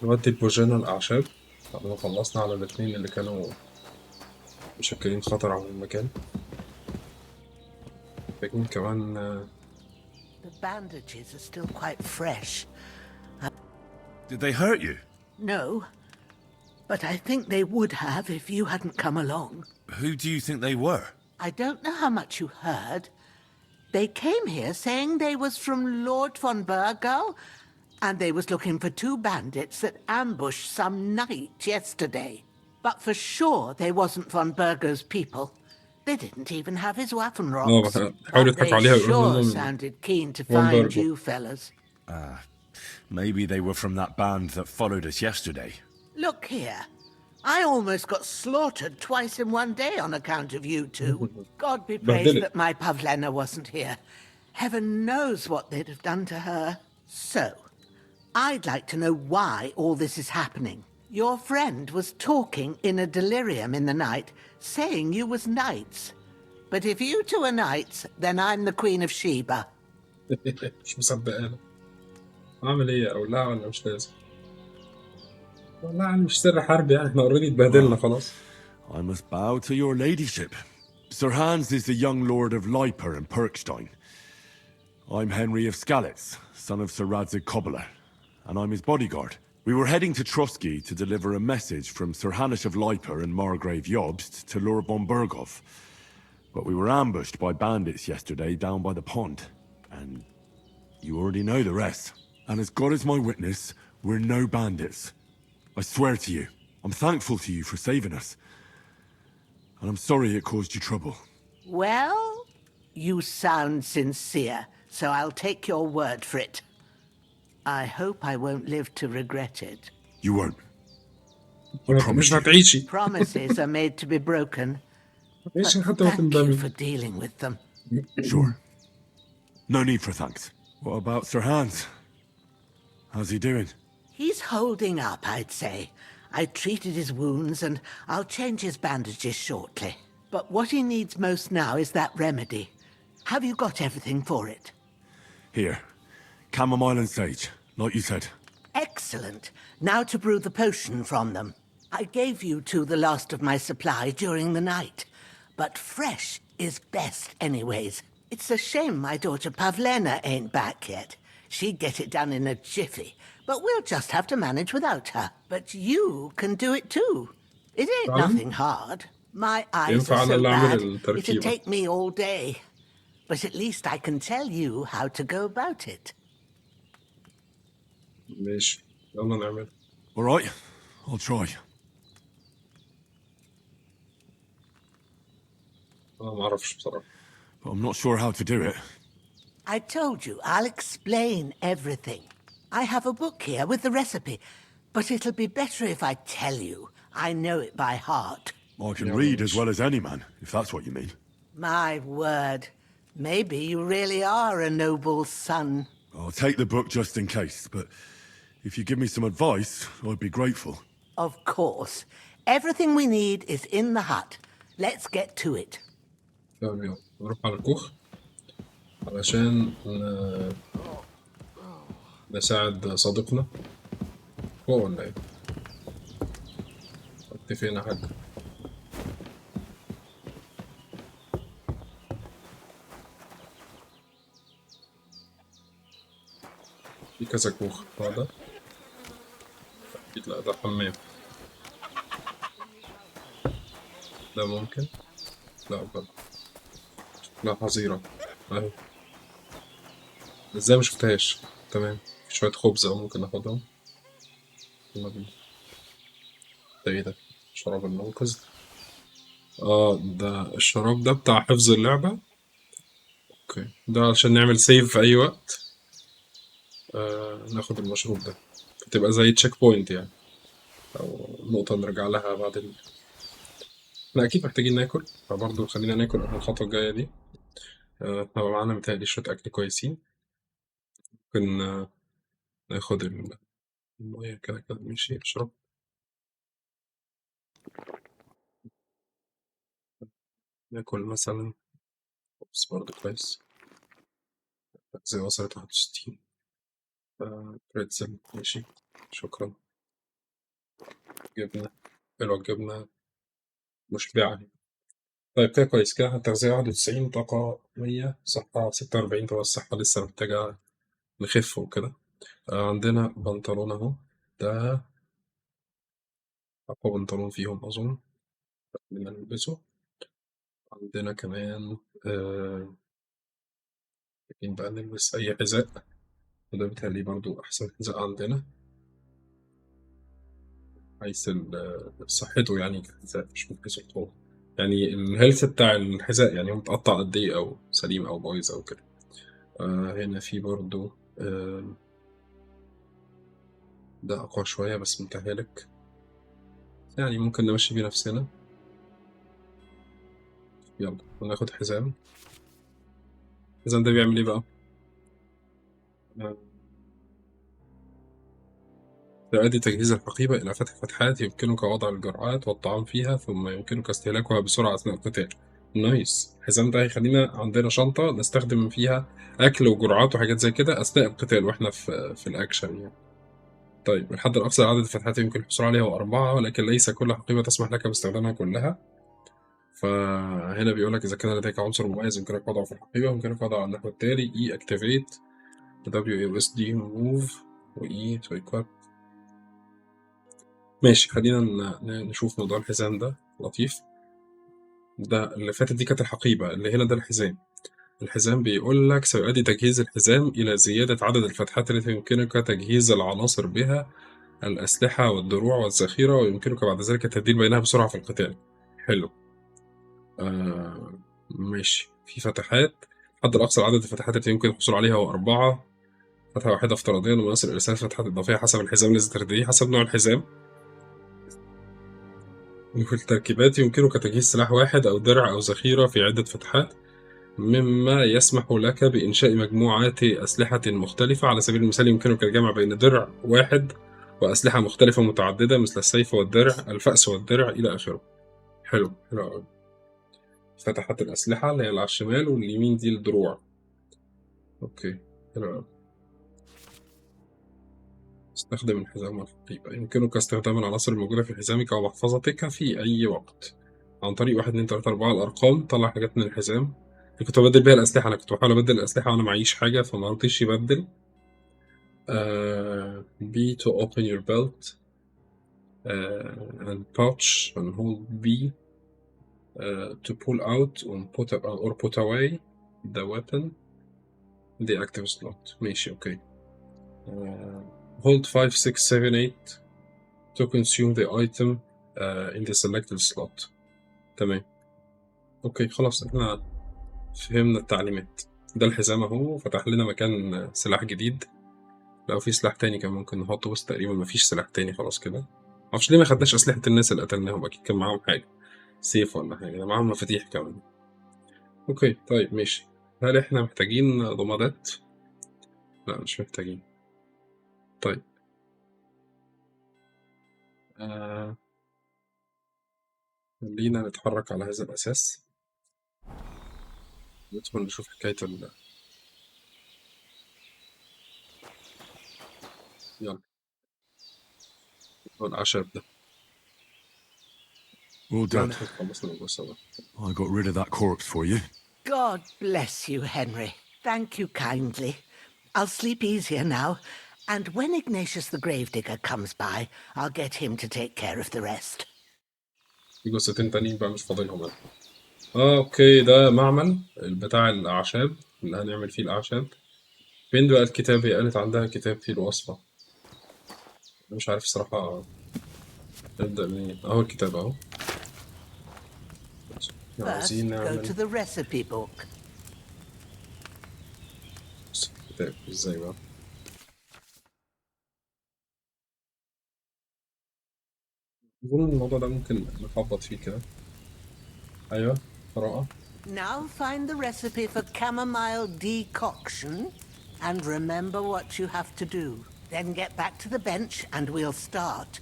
نودي بوجينا الأعشاب بعد ما خلصنا على الاتنين اللي كانوا مشكلين خطر على المكان. محتاجين كمان The bandages are still quite fresh. Did they hurt you? No, but I think they would have if you hadn't come along. Who do you think they were? I don't know how much you heard. They came here saying they was from Lord von Burgo, and they was looking for 2 bandits that ambushed some knight yesterday. But for sure they wasn't von Burgo's people. They didn't even have his Waffenrocks. But they sure sounded keen to find you fellas. Maybe they were from that band that followed us yesterday. Look here. I almost got slaughtered twice in one day on account of you two. God be praised that my Pavlena wasn't here. Heaven knows what they'd have done to her. So, I'd like to know why all this is happening. Your friend was talking in a delirium in the night, saying you was knights. But if you two are knights, then I'm the Queen of Sheba. مش مصدقانا. اعمل ايه؟ اقول لها ولا مش لازم؟ والله يعني مش سر حرب، يعني احنا اوريدي اتبهدلنا خلاص. I must bow to your ladyship. Sir Hans is the young lord of Leiper and Perkstein. I'm Henry of Skalitz, son of Sir Radzig Kobbler, and I'm his bodyguard. We were heading to Trusky to deliver a message from Sir Hanish of Leiper and Margrave Jobst to Lord von Burgov. But we were ambushed by bandits yesterday down by the pond. And you already know the rest. And as God is my witness, we're no bandits. I swear to you, I'm thankful to you for saving us. And I'm sorry it caused you trouble. Well, you sound sincere, so I'll take your word for it. I hope I won't live to regret it. You won't. مش هتعيشي. Promises are made to be broken. But thank you for dealing with them. Sure. No need for thanks. What about Sir Hans? How's he doing? He's holding up, I'd say. I treated his wounds and I'll change his bandages shortly. But what he needs most now is that remedy. Have you got everything for it? Here. Chamomile and sage, like you said. Excellent. Now to brew the potion from them. I gave you two the last of my supply during the night. But fresh is best anyways. It's a shame my daughter Pavlena ain't back yet. She'd get it done in a jiffy. But we'll just have to manage without her. But you can do it too. It ain't nothing hard. My eyes are so bad, it'd take me all day. But at least I can tell you how to go about it. ماشي، يلا نعمل. All right, I'll try. أنا ما أعرفش بصراحة. But I'm not sure how to do it. I told you, I'll explain everything. I have a book here with the recipe, but it'll be better if I tell you. I know it by heart. I can read as well as any man, if that's what you mean. My word. Maybe you really are a noble son. I'll take the book just in case, but if you give me some advice, I'd be grateful. Of course. Everything we need is in the hut. Let's get to it. تمام، يلا نروح على الكوخ علشان نساعد صديقنا. هو ولا ايه؟ حط فين يا حاج؟ في كذا كوخ. هذا أكيد لا، ده حمام. ده ممكن. لا برضه. لا، حظيرة اهي. ازاي ما شفتهاش؟ تمام، في شوية خبز اهو ممكن ناخدهم. يلا بينا. ده ايه ده؟ شراب المنقذ. ده الشراب ده بتاع حفظ اللعبة. اوكي، ده علشان نعمل سيف في اي وقت. ناخد المشروب ده، بتبقى زي تشيك بوينت يعني، او نقطة نرجع لها بعد احنا اكيد محتاجين ناكل، فبرضه خلينا ناكل قبل الخطوة الجاية دي. هيبقى معانا متهيألي شوية أكل كويسين. ممكن ناخد المية كده كده ماشي نشرب. ناكل مثلا بس برضه كويس. زي وصلت 61. بريتزل ماشي، شكرا. جبنة حلوة، الجبنة مشبعة. طيب كده كويس، كده التغذية 91، طاقة 100، صحة 46. طبعا الصحة لسه محتاجة نخف وكده. عندنا بنطلون أهو، ده أقوى بنطلون فيهم أظن، خلينا نلبسه. عندنا كمان محتاجين بقى نلبس أي حذاء، وده بيتهيألي برضو أحسن حذاء عندنا حيث صحته يعني كحذاء، مش من حيث القوة. يعني الهيلث بتاع الحذاء، يعني هو متقطع قد إيه أو سليم أو بايظ أو كده. هنا في برضو ده أقوى شوية بس متهالك، يعني ممكن نمشي بيه نفسنا. يلا وناخد حزام. الحزام ده بيعمل إيه بقى؟ يؤدي تجهيز الحقيبة إلى فتح فتحات يمكنك وضع الجرعات والطعام فيها، ثم يمكنك استهلاكها بسرعة أثناء القتال. نايس. الحزام ده هيخلينا عندنا شنطة نستخدم فيها أكل وجرعات وحاجات زي كده أثناء القتال وإحنا في الأكشن يعني. طيب الحد الأقصى لعدد الفتحات يمكن الحصول عليها هو 4، ولكن ليس كل حقيبة تسمح لك باستخدامها كلها. فهنا بيقولك إذا كان لديك عنصر مميز يمكنك وضعه في الحقيبة، يمكنك وضعه على النحو التالي: E activate، W S D move، و E to equip. ماشي، خلينا نشوف موضوع الحزام ده لطيف. ده اللي فاتت دي كانت الحقيبة، اللي هنا ده الحزام. الحزام بيقول لك سيؤدي تجهيز الحزام إلى زيادة عدد الفتحات التي يمكنك تجهيز العناصر بها، الأسلحة والدروع والذخيرة، ويمكنك بعد ذلك التبديل بينها بسرعة في القتال. حلو. ماشي، في فتحات. الحد الأقصى لعدد الفتحات التي يمكن الحصول عليها هو 4، فتحة واحدة افتراضيا، ومناسب لإرسال فتحات إضافية حسب الحزام الذي ترتديه، حسب نوع الحزام. وفي التركيبات يمكنك تجهيز سلاح واحد أو درع أو ذخيرة في عدة فتحات، مما يسمح لك بإنشاء مجموعات أسلحة مختلفة. على سبيل المثال يمكنك الجمع بين درع واحد وأسلحة مختلفة متعددة مثل السيف والدرع، الفأس والدرع، إلى آخره. حلو حلو أوي. فتحات الأسلحة اللي هي على الشمال، واليمين دي الدروع. أوكي حلو أوي. استخدم الحزام والحقيبة. يمكنك استخدام العناصر الموجودة في حزامك أو محفظتك في أي وقت عن طريق 1 2 3 4 الأرقام. طلع حاجات من الحزام. كنت ببدل بيها الأسلحة، أنا كنت بحاول أبدل الأسلحة وأنا معيش حاجة فما رضيش يبدل. B to open your belt, and pouch and hold B to pull out or put away the weapon, the active slot. ماشي أوكي. hold 5 6 7 8 to consume the item in the selected slot. تمام. أوكي خلاص احنا فهمنا التعليمات. ده الحزام اهو، فتح لنا مكان سلاح جديد. لو في سلاح تاني كان ممكن نحطه، بس تقريبا مفيش سلاح تاني خلاص كده. معرفش ليه ما خدناش أسلحة الناس اللي قتلناهم، أكيد كان معاهم حاجة، سيف ولا حاجة. ده معاهم مفاتيح كمان. أوكي طيب ماشي. هل إحنا محتاجين ضمادات؟ لا مش محتاجين. طيب خلينا نتحرك على هذا الأساس. ندخل نشوف حكاية يلا العشب ده. Well لا done. نحن خلصنا الموضوع سوا. I got rid of that corpse for you. God bless you, Henry. Thank you kindly. I'll sleep easier now, and when Ignatius the Gravedigger comes by, I'll get him to take care of the rest. في جثتين تانيين بقى مش فاضلهم أنا. اوكي، ده معمل بتاع الأعشاب اللي هنعمل فيه الأعشاب. فين بقى الكتاب؟ هي قالت عندها كتاب فيه الوصفة. مش عارف الصراحة نبدأ منين. أهو الكتاب أهو. First, عاوزين go to نعمل the recipe book. كتاب ازاي بقى؟ أظن الموضوع ده ممكن نخبط فيه كده. أيوه قراءة. Now find the recipe for chamomile decoction and remember what you have to do. Then get back to the bench and we'll start.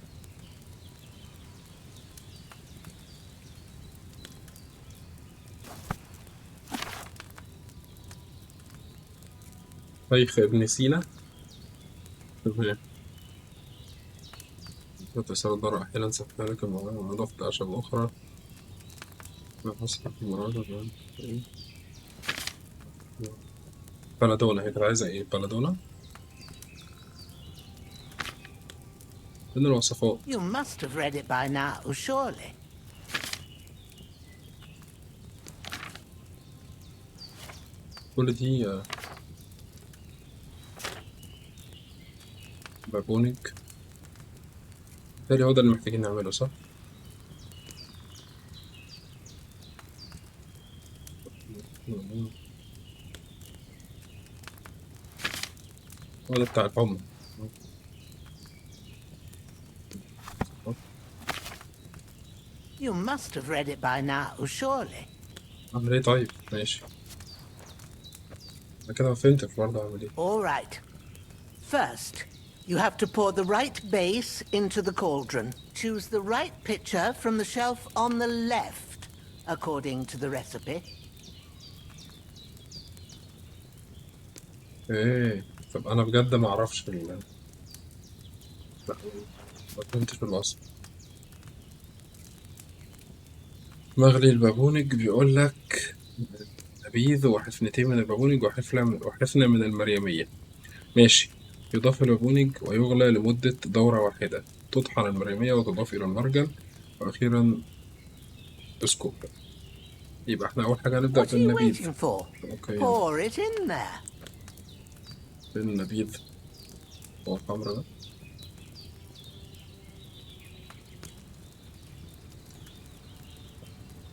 شيخ ابن سينا. تمام. تسأل الضرع أحيانا سفها لك الموضوع وأضفت أعشاب أخرى. ما حصل في مرادة. بلدونة، هي كانت عايزة إيه؟ بلدونة؟ من الوصفات. You must have read it by now, surely. كل دي بابونج. بالتالي هو ده اللي محتاجين نعمله صح؟ هو ده بتاع الحمى. You must have read it by now, surely. أعمل إيه طيب؟ ماشي. أنا كده ما فهمتش برضه أعمل إيه. All right. First, you have to pour the right base into the cauldron. Choose the right pitcher from the shelf on the left, according to the recipe. إيه طب أنا بجد ما أعرفش لا، ما فهمتش الوصف. مغلي البابونج بيقول لك نبيذ وحفنتين من البابونج وحفنة من المريمية. ماشي. يضاف البابونج ويغلى لمدة دورة واحدة. تطحن المريمية وتضاف إلى المرجل وأخيرا اسكوب. يبقى احنا أول حاجة هنبدأ What are you بالنبيذ. waiting for? أوكي. Pour it in there. النبيذ هو الخمر ده.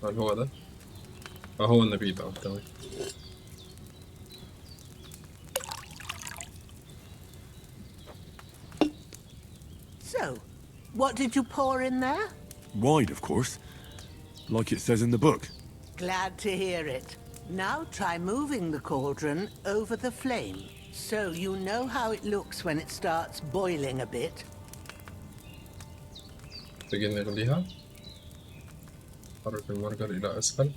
هل هو ده؟ هو النبيذ تمام. So, what did you pour in there? Wide, of course. Like it says in the book. Glad to hear it. Now try moving the cauldron over the flame, so you know how it looks when it starts boiling a bit. محتاجين نغليها. حرك المرجل إلى أسفل.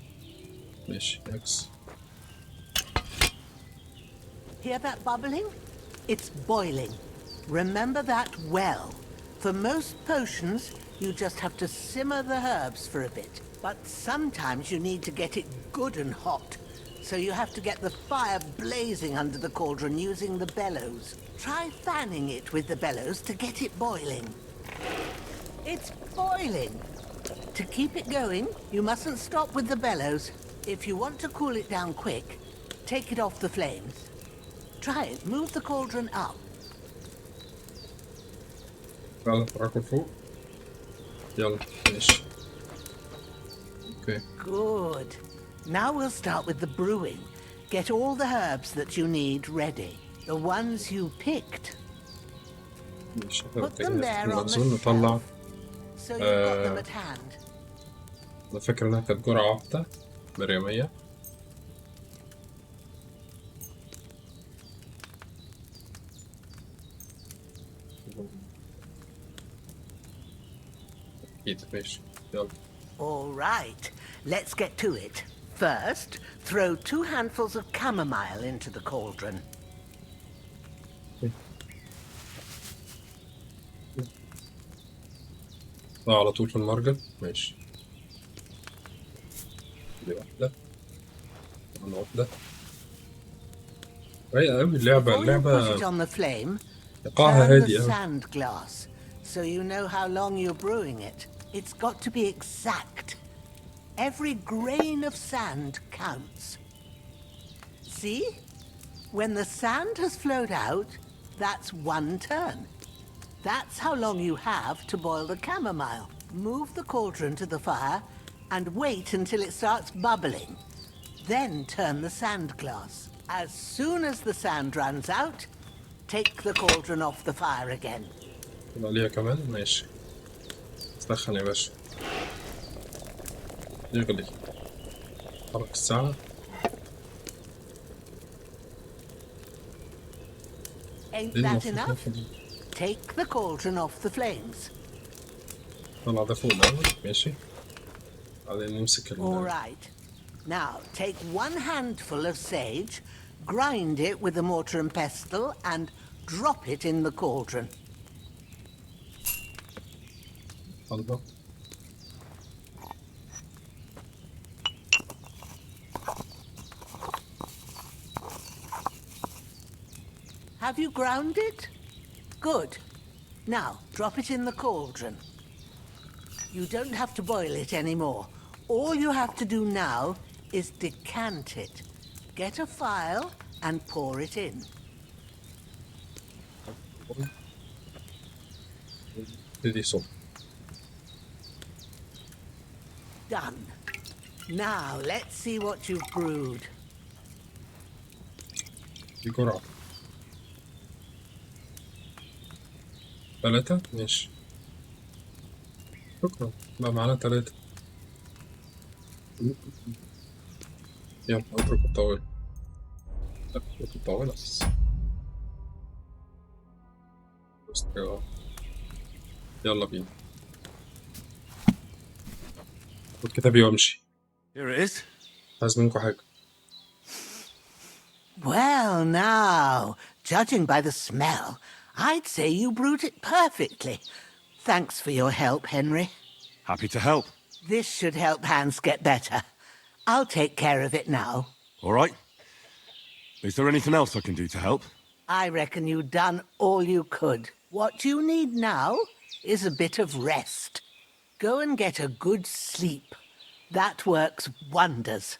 ماشي إكس. Hear that bubbling? It's boiling. Remember that well. For most potions, you just have to simmer the herbs for a bit. But sometimes you need to get it good and hot. So you have to get the fire blazing under the cauldron using the bellows. Try fanning it with the bellows to get it boiling. It's boiling. To keep it going, you mustn't stop with the bellows. If you want to cool it down quick, take it off the flames. Try it. Move the cauldron up. فعلا حركه لفوق. يلا ماشي. Okay. Good. Now we'll start with the brewing. Get all the herbs that you need ready. The ones you picked. ماشي. Put them there on the نظن نطلع. shelf, so you've got them at hand. أنا فاكر إنها كانت جرعة واحدة مريمية. أكيد ماشي. يلا. All right. Let's get to it. First, throw 2 handfuls of chamomile into the cauldron. على طول في المرجل. ماشي. دي واحدة. كمان واحدة. رايقة أوي اللعبة. Before you put it اللعبة on the flame, إيقاعها turn the هادي أوي. sand glass so you know how long you're brewing it. It's got to be exact. Every grain of sand counts. See? When the sand has flowed out, that's 1 turn. That's how long you have to boil the chamomile. Move the cauldron to the fire and wait until it starts bubbling. Then turn the sand glass. As soon as the sand runs out, take the cauldron off the fire again. عليها كمان ماشي. سخن يا باشا. يغلي. حرك الساعة. Ain't that enough? Take the cauldron off the flames. طلع ده فوق الأول ماشي. بعدين نمسك All right. Now take one handful of sage, grind it with a mortar and pestle, and drop it in the cauldron. الله. Have you ground it? Good. Now, drop it in the cauldron. You don't have to boil it anymore. All you have to do now is decant it. Get a phial and pour it in. Done. Now, let's see what you've brewed. بجرعة 3 ماشي. شكرا بقى معانا 3. يلا اترك الطاولة. اترك الطاولة بس يلا بينا. خد كتابي وامشي. Here it is. عايز منكم حاجة. Well, now, judging by the smell, I'd say you brewed it perfectly. Thanks for your help, Henry. Happy to help. This should help Hans get better. I'll take care of it now. All right. Is there anything else I can do to help? I reckon you've done all you could. What you need now is a bit of rest. Go and get a good sleep. That works wonders.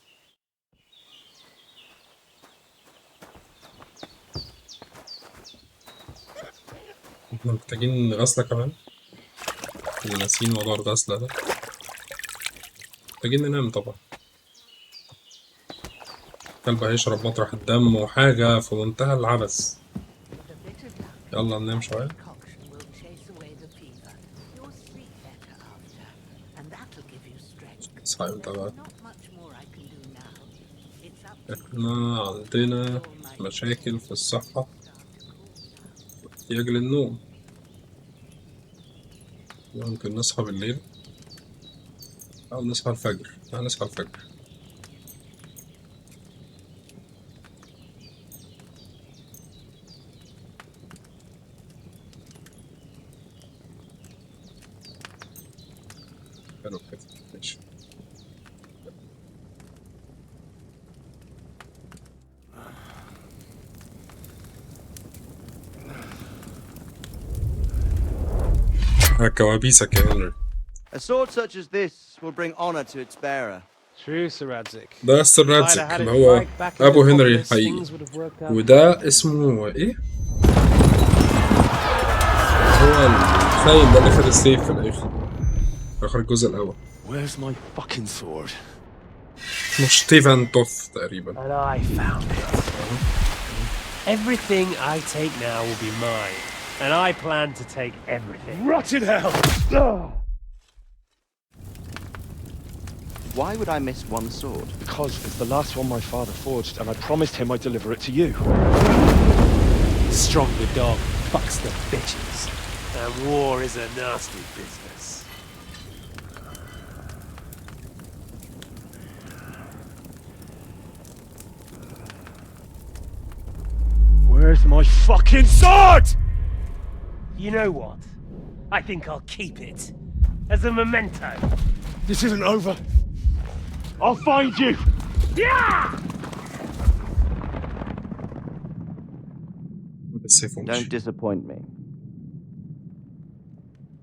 احنا محتاجين غسلة كمان. اللي ناسيين موضوع الغسلة ده. محتاجين ننام طبعا. الكلب هيشرب مطرح الدم وحاجة في منتهى العبث. يلا ننام شوية. اصحى امتى بقى؟ احنا عندنا مشاكل في الصحة واحتياج للنوم. ممكن نصحى بالليل أو نصحى الفجر. نصحى الفجر. حلو كده ماشي. كوابيسك يا هنري. A sword such as this will bring honor to its bearer. True, Sir Radzig. ده سر رادزك اللي هو أبو هنري الحقيقي. وده اسمه إيه؟ هو الخاين ده اللي خد السيف في الآخر. في آخر الجزء الأول. Where's my fucking sword? مش ستيفن توث تقريبا. And I found it. Everything I take now will be mine. And I plan to take everything. Rotted hell! Why would I miss one sword? Because it's the last one my father forged, and I promised him I'd deliver it to you. Stronger dog fucks the bitches. And war is a nasty business. Where's my fucking sword? You know what? I think I'll keep it. As a memento. This isn't over. I'll find you! Yeah! Don't disappoint me.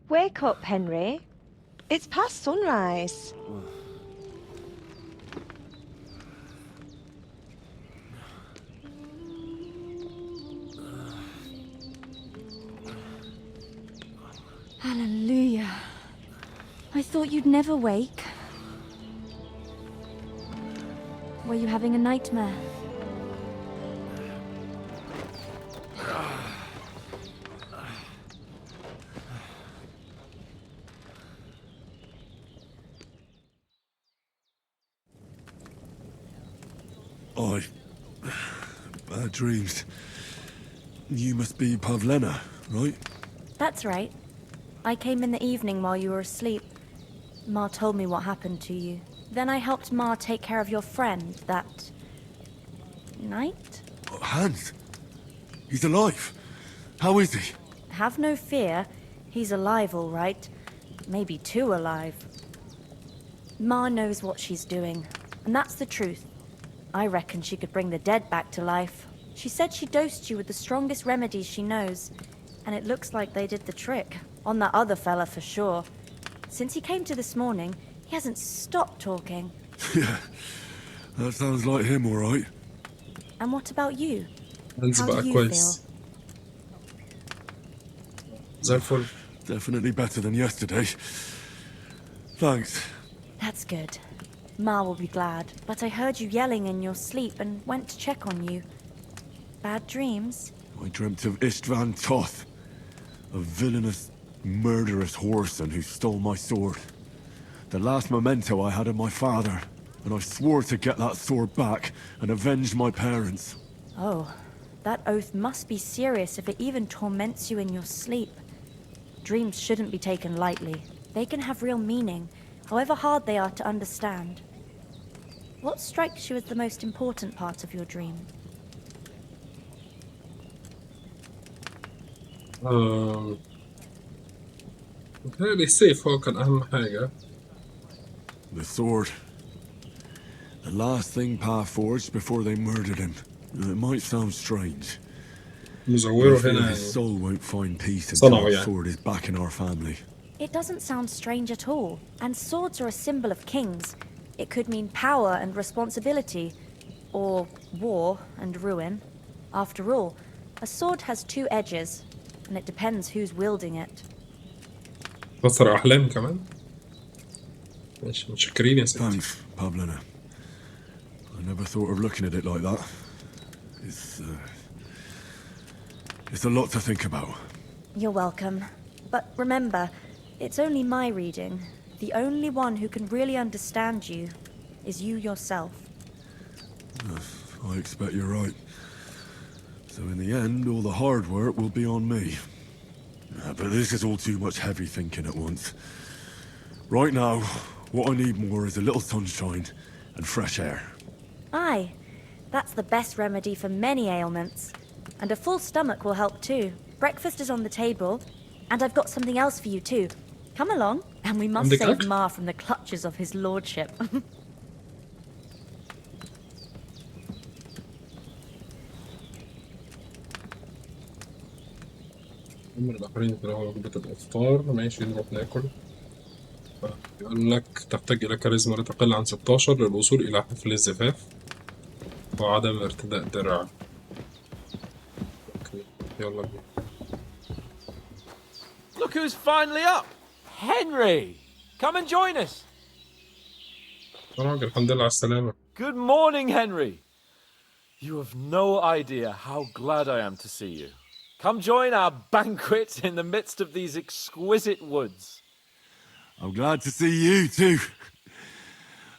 Wake up, Henry. It's past sunrise. Hallelujah. I thought you'd never wake. Were you having a nightmare? Bad dreams. You must be Pavlena, right? That's right. I came in the evening while you were asleep. Ma told me what happened to you. Then I helped Ma take care of your friend that night? Hans? He's alive. How is he? Have no fear. He's alive, all right. Maybe too alive. Ma knows what she's doing, and that's the truth. I reckon she could bring the dead back to life. She said she dosed you with the strongest remedies she knows, and it looks like they did the trick. On that other fella for sure. Since he came to this morning, he hasn't stopped talking. Yeah, that sounds like him, all right. And what about you? هنزل How بقى do you كويس feel? زي الفل. Definitely better than yesterday. Thanks. That's good. Ma will be glad, but I heard you yelling in your sleep and went to check on you. Bad dreams? I dreamt of Istvan Toth, a villainous, murderous whoreson who stole my sword. The last memento I had of my father, and I swore to get that sword back and avenge my parents. Oh, that oath must be serious if it even torments you in your sleep. Dreams shouldn't be taken lightly. They can have real meaning, however hard they are to understand. What strikes you as the most important part of your dream? متهيألي السيف هو كان أهم حاجة. The sword. The last thing Pa forged before they murdered him. It might sound strange. I مزوره feel هنا his soul won't find peace صنعوا until that يعني. sword is back in our family. It doesn't sound strange at all. And swords are a symbol of kings. It could mean power and responsibility. Or war and ruin. After all, a sword has two edges. And it depends who's wielding it. فسر أحلام كمان. ماشي متشكرين يا ستي. Thanks, Pavlena. I never thought of looking at it like that. It's a lot to think about. You're welcome. But remember, it's only my reading. The only one who can really understand you is you yourself. I expect you're right. So in the end, all the hard work will be on me. But this is all too much heavy thinking at once. Right now, what I need more is a little sunshine and fresh air. Aye, that's the best remedy for many ailments. And a full stomach will help too. Breakfast is on the table, and I've got something else for you too. Come along, and we must عندك save أكل؟ Ma from the clutches of his lordship. هم الآخرين اللي هو وجبة الإفطار. ماشي نروح ناكل. يقول لك تحتاج إلى كاريزما لا تقل عن 16 للوصول إلى حفل الزفاف وعدم ارتداء درع. أوكي يلا بينا. Look who's finally up! Henry! Come and join us! راجل الحمد لله على السلامة. Good morning, Henry! You have no idea how glad I am to see you. Come join our banquet in the midst of these exquisite woods. I'm glad to see you too.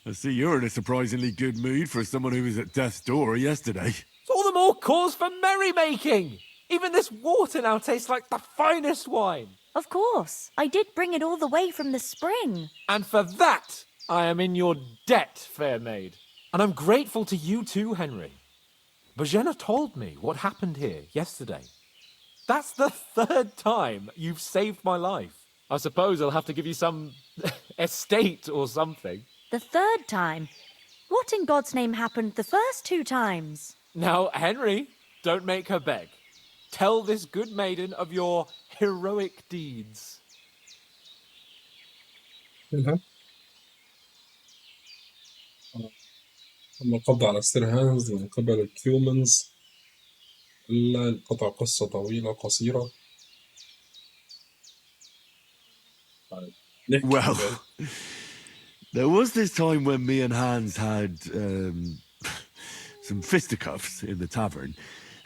I see you're in a surprisingly good mood for someone who was at death's door yesterday. It's all the more cause for merrymaking! Even this water now tastes like the finest wine. Of course, I did bring it all the way from the spring. And for that, I am in your debt, fair maid. And I'm grateful to you too, Henry. Bojena told me what happened here yesterday. That's the third time you've saved my life. I suppose I'll have to give you some estate or something. The third time? What in God's name happened the first two times? Now, Henry, don't make her beg. Tell this good maiden of your heroic deeds. إلها أما القبض على ستير هانز من قبل الكيومنز إلا القطع قصة طويلة قصيرة. نحكي Well, بقى. there was this time when me and Hans had some fisticuffs in the tavern,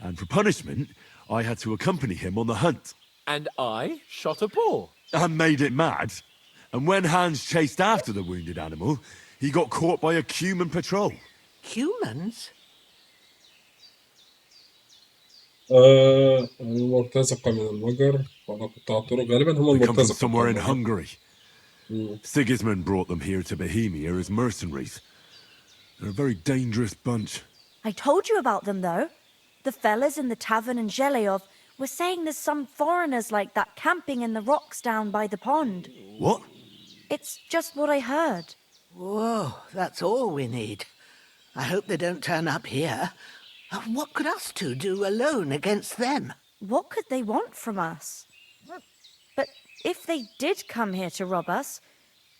and for punishment, I had to accompany him on the hunt. And I shot a boar. And made it mad. And when Hans chased after the wounded animal, he got caught by a human patrol. Humans? المرتزقة من المجر وأنا قطاع الطرق غالبا هم They come from المرتزقة somewhere in طبعاً. Hungary. Sigismund brought them here to Bohemia as mercenaries. They're a very dangerous bunch. I told you about them, though. The fellas in the tavern in Zheleov were saying there's some foreigners like that camping in the rocks down by the pond. What? It's just what I heard. Whoa, that's all we need. I hope they don't turn up here. What could us two do alone against them? What could they want from us? But if they did come here to rob us,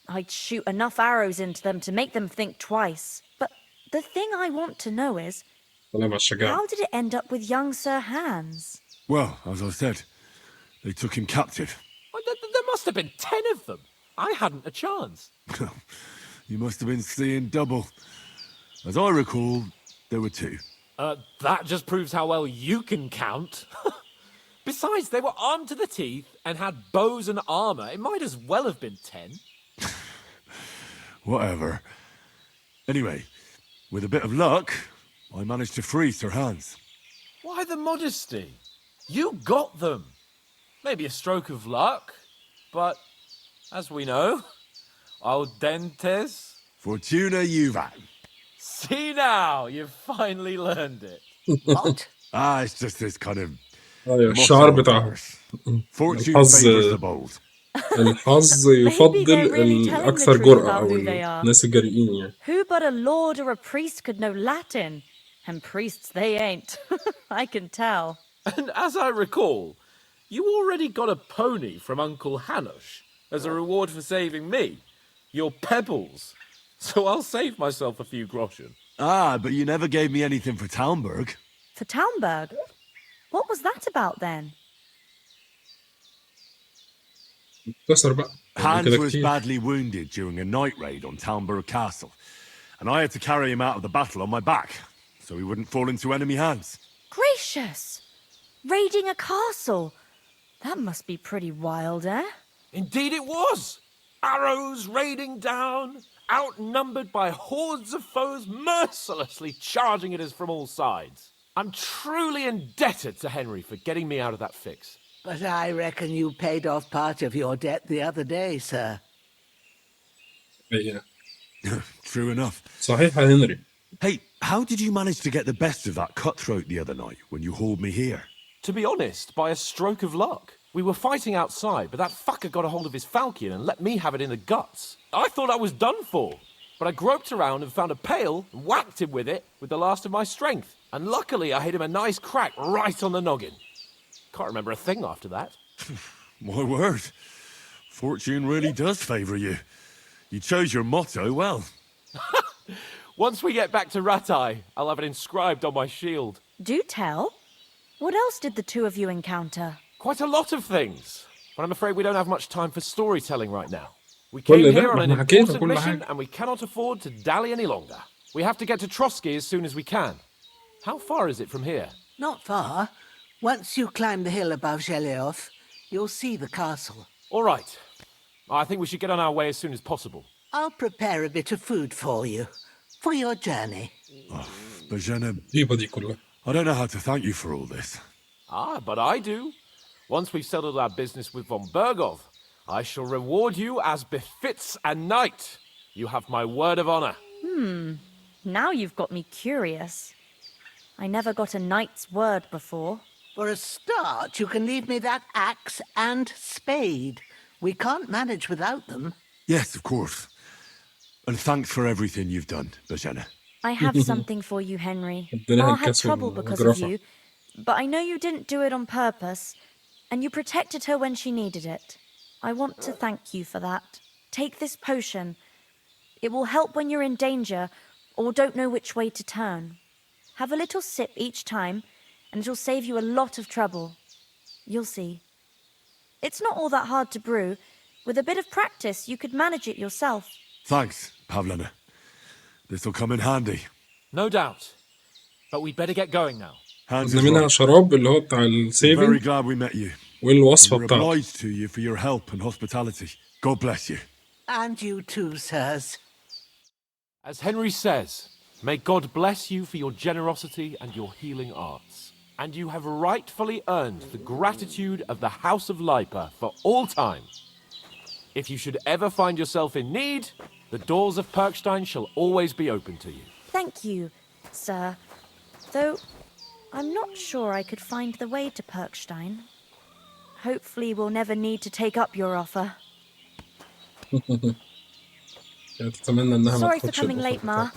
I'd shoot enough arrows into them to make them think twice. But the thing I want to know is, سلام على الشجاعة. how did it end up with young Sir Hans? Well, as I said, they took him captive. Well, there must have been 10 of them. I hadn't a chance. You must have been seeing double. As I recall, there were 2. That just proves how well you can count. Besides, they were armed to the teeth and had bows and armor. It might as well have been 10. Whatever. Anyway, with a bit of luck, I managed to free Sir Hans. Why the modesty? You got them. Maybe a stroke of luck, but as we know, al dentes. Fortuna juvat. See now, you've finally learned it. What? It's just this kind of الشعار بتاعهم. fortune الحظ favors the bold. الحظ they're يفضل really telling the الأكثر truth جرأة about أو who they are. الناس الجريئين يعني. Who but a lord or a priest could know Latin? And priests they ain't. I can tell. And as I recall, you already got a pony from Uncle Hanosh as a reward for saving me. Your pebbles. So I'll save myself a few groschen. But you never gave me anything for Talmberg. For Talmberg? What was that about then? كسر بقى. Hans كده was كتير. badly wounded during a night raid on Talmberg Castle, and I had to carry him out of the battle on my back, so he wouldn't fall into enemy hands. Gracious! Raiding a castle. That must be pretty wild, eh? Indeed it was. Arrows raining down, outnumbered by hordes of foes mercilessly charging at us from all sides. I'm truly indebted to Henry for getting me out of that fix. But I reckon you paid off part of your debt the other day, sir. Yeah. True enough. صحيح يا هنري. Hey, how did you manage to get the best of that cutthroat the other night when you hauled me here? To be honest, by a stroke of luck. We were fighting outside, but that fucker got a hold of his falchion and let me have it in the guts. I thought I was done for, but I groped around and found a pail and whacked him with it with the last of my strength. And luckily I hit him a nice crack right on the noggin. Can't remember a thing after that. My word. Fortune really does favour you. You chose your motto well. Once we get back to Ratai, I'll have it inscribed on my shield. Do tell. What else did the two of you encounter? Quite a lot of things, but I'm afraid we don't have much time for storytelling right now. We came here on an important mission and we cannot afford to dally any longer. We have to get to Trotsky as soon as we can. How far is it from here? Not far. Once you climb the hill above Zheleov, you'll see the castle. All right. I think we should get on our way as soon as possible. I'll prepare a bit of food for you, for your journey. Bajana, I don't know how to thank you for all this. But I do. Once we've settled our business with von Bergov, I shall reward you as befits a knight. You have my word of honor. Now you've got me curious. I never got a knight's word before. For a start, you can leave me that axe and spade. We can't manage without them. Yes, of course. And thanks for everything you've done, Bajana. I have something for you, Henry. Ma had trouble because of you, but I know you didn't do it on purpose, and you protected her when she needed it. I want to thank you for that. Take this potion. It will help when you're in danger or don't know which way to turn. Have a little sip each time, and it'll save you a lot of trouble. You'll see. It's not all that hard to brew, With a bit of practice, you could manage it yourself. Thanks, Pavlina. This'll come in handy. No doubt. But we'd better get going now. Hans خدنا is منها right. شراب اللي هو بتاع I'm very السيفنج glad we met you. والوصفة We're بتاعته. obliged to you for your help and hospitality. God bless you. And you too, sirs. As Henry says, may God bless you for your generosity and your healing arts. And you have rightfully earned the gratitude of the House of Lipa for all time. If you should ever find yourself in need, the doors of Perkstein shall always be open to you. Thank you, sir. Though I'm not sure I could find the way to Perkstein. Hopefully we'll never need to take up your offer. أتمنى إنها ما Sorry for تاخدش coming الأوفر late, Ma. بتاعها.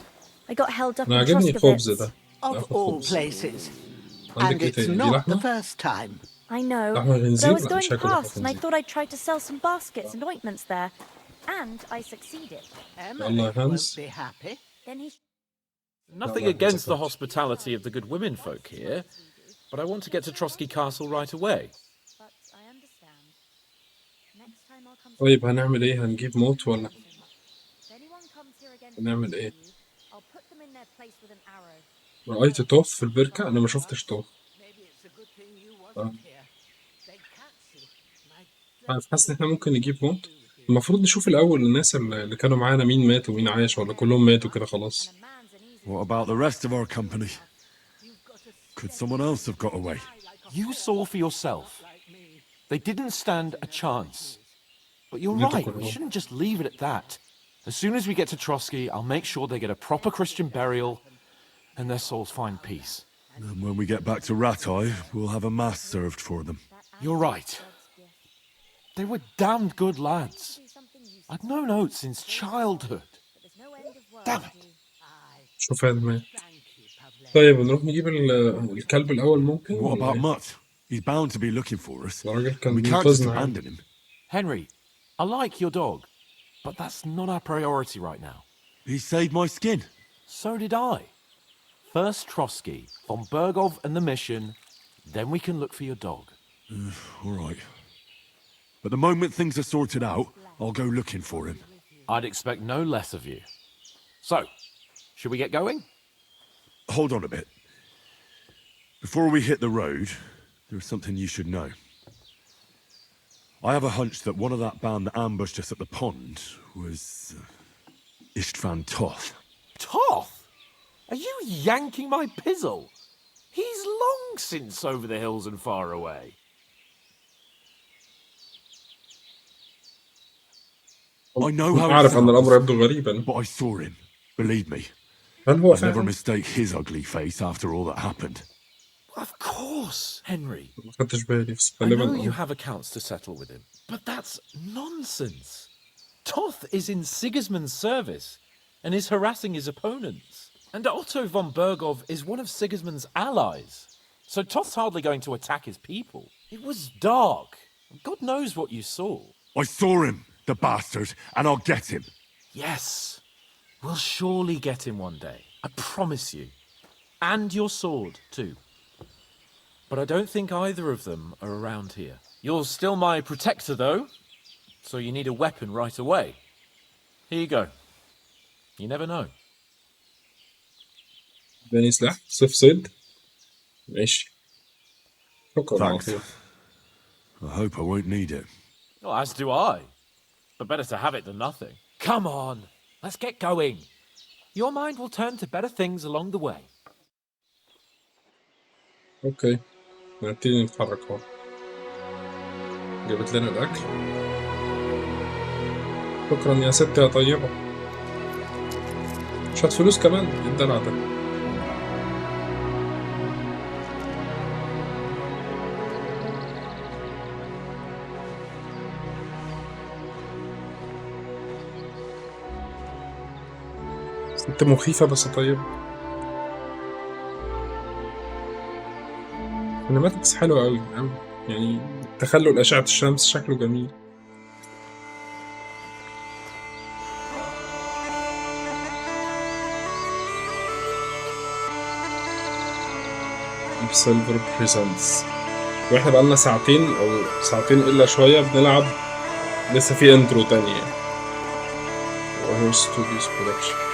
I got held up أنا in عاجبني الخبز Troskowitz. ده. Of آخد all خبز. places. عندك And إيه it's تاني؟ دي not the لحمة؟ first time. I know, لحمة but I خنزير؟ was لا going مش هاكل لحمة past and I خنزير. thought I'd try to sell some baskets and ointments there. And I succeeded. Emily يلا يا won't هانس. be happy. Then he... Nothing no, against the it's okay. hospitality of the good women folk here, but I want to get to Trotsky Castle right away. But I understand. Next time I'll come... طيب هنعمل إيه؟ هنجيب موت ولا If anyone comes here again to هنعمل talk إيه؟ to you, I'll put them in their place with an arrow. رأيت توف في البركة؟ أنا ما شفتش توف. Maybe it's a good thing you wasn't here. They can't see. عارف حاسس إن إحنا ممكن نجيب موت. المفروض نشوف الأول الناس اللي كانوا معانا مين مات ومين عايش ولا كلهم ماتوا كده خلاص. What about the rest of our company? Could someone else have got away? You saw for yourself. They didn't stand a chance. But you're Little right, we Colonel. shouldn't just leave it at that. As soon as we get to Trotsky, I'll make sure they get a proper Christian burial and their souls find peace. And when we get back to Ratai, we'll have a mass served for them. You're right. They were damned good lads. I'd known Oates since childhood. Damn it. شوف هذا مات. طيب نروح نجيب الكلب الأول ممكن؟ What ولا about إيه؟ Mutt? He's bound to be looking for us. الراجل كان We can't just بينقذنا يعني. abandon him. Henry, I like your dog, but that's not our priority right now. He saved my skin. So did I. First Trotsky, von Bergov and the mission, then we can look for your dog. All right. But the moment things are sorted out, I'll go looking for him. I'd expect no less of you. So, should we get going? Hold on a bit. Before we hit the road, there's something you should know. I have a hunch that one of that band that ambushed us at the pond was Istvan Toth. Toth? Are you yanking my pizzle? He's long since over the hills and far away. I know how أعرف it أن الأمر sounds, يبدو غريبا. but I saw him. Believe me. هل هو I'd never فعلا؟ mistake his ugly face after all that happened. Of course, Henry. ما خدتش بالي بس I know غالبا you have accounts to settle with him, but that's nonsense. Toth is in Sigismund's service and is harassing his opponents. And Otto von Bergov is one of Sigismund's allies. So Toth's hardly going to attack his people. It was dark. God knows what you saw. I saw him, the bastard, and I'll get him. Yes, we'll surely get him one day. I promise you. And your sword, too. But I don't think either of them are around here. You're still my protector, though, so you need a weapon right away. Here you go. You never know. اداني سلاح سيف صيد. ماشي. شكرا Thanks. عظيم. I hope I won't need it. Well, as do I. But better to have it than nothing. Come on, let's get going. Your mind will turn to better things along the way. اوكي نبتدي نتحرك اهو. جابت لنا الأكل. شكرا يا ستي يا طيبة. شوية فلوس كمان، ايه الدلع ده؟ ست مخيفة بس طيب. النماتكس حلوة أوي أوي، يعني تخلل أشعة الشمس شكله جميل. سيلفر بريزنتس. واحنا بقالنا ساعتين أو ساعتين إلا شوية بنلعب لسه في انترو تانية. وهو ستوديوز برودكشن.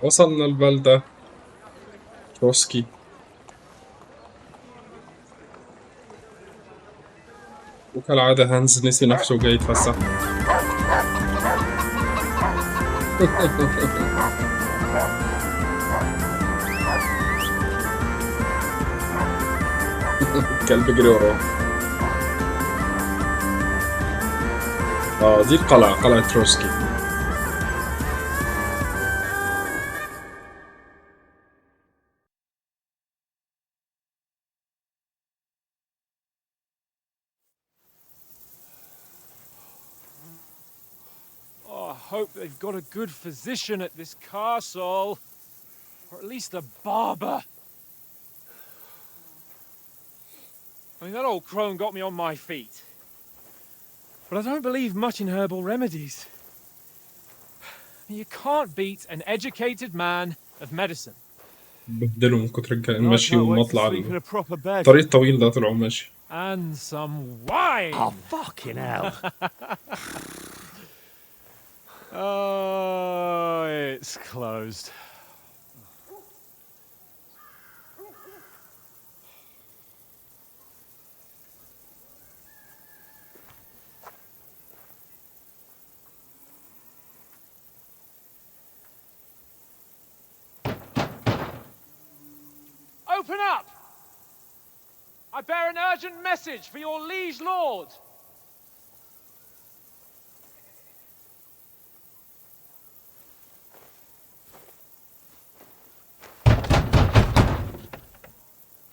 وصلنا البلدة روسكي. وكالعادة هانز نسي نفسه وجاي يتفسح. الكلب جري وراه. دي القلعة، قلعة روسكي. I hope they've got a good physician at this castle. Or at least a barber. I mean, that old crone got me on my feet. But I don't believe much in herbal remedies. You can't beat an educated man of medicine. بدله من كتر المشي والمطلع. الطريق الطويل ده طلعوا ماشي. And some wine. Oh, fucking hell. Oh, it's closed. Open up! I bear an urgent message for your liege lord.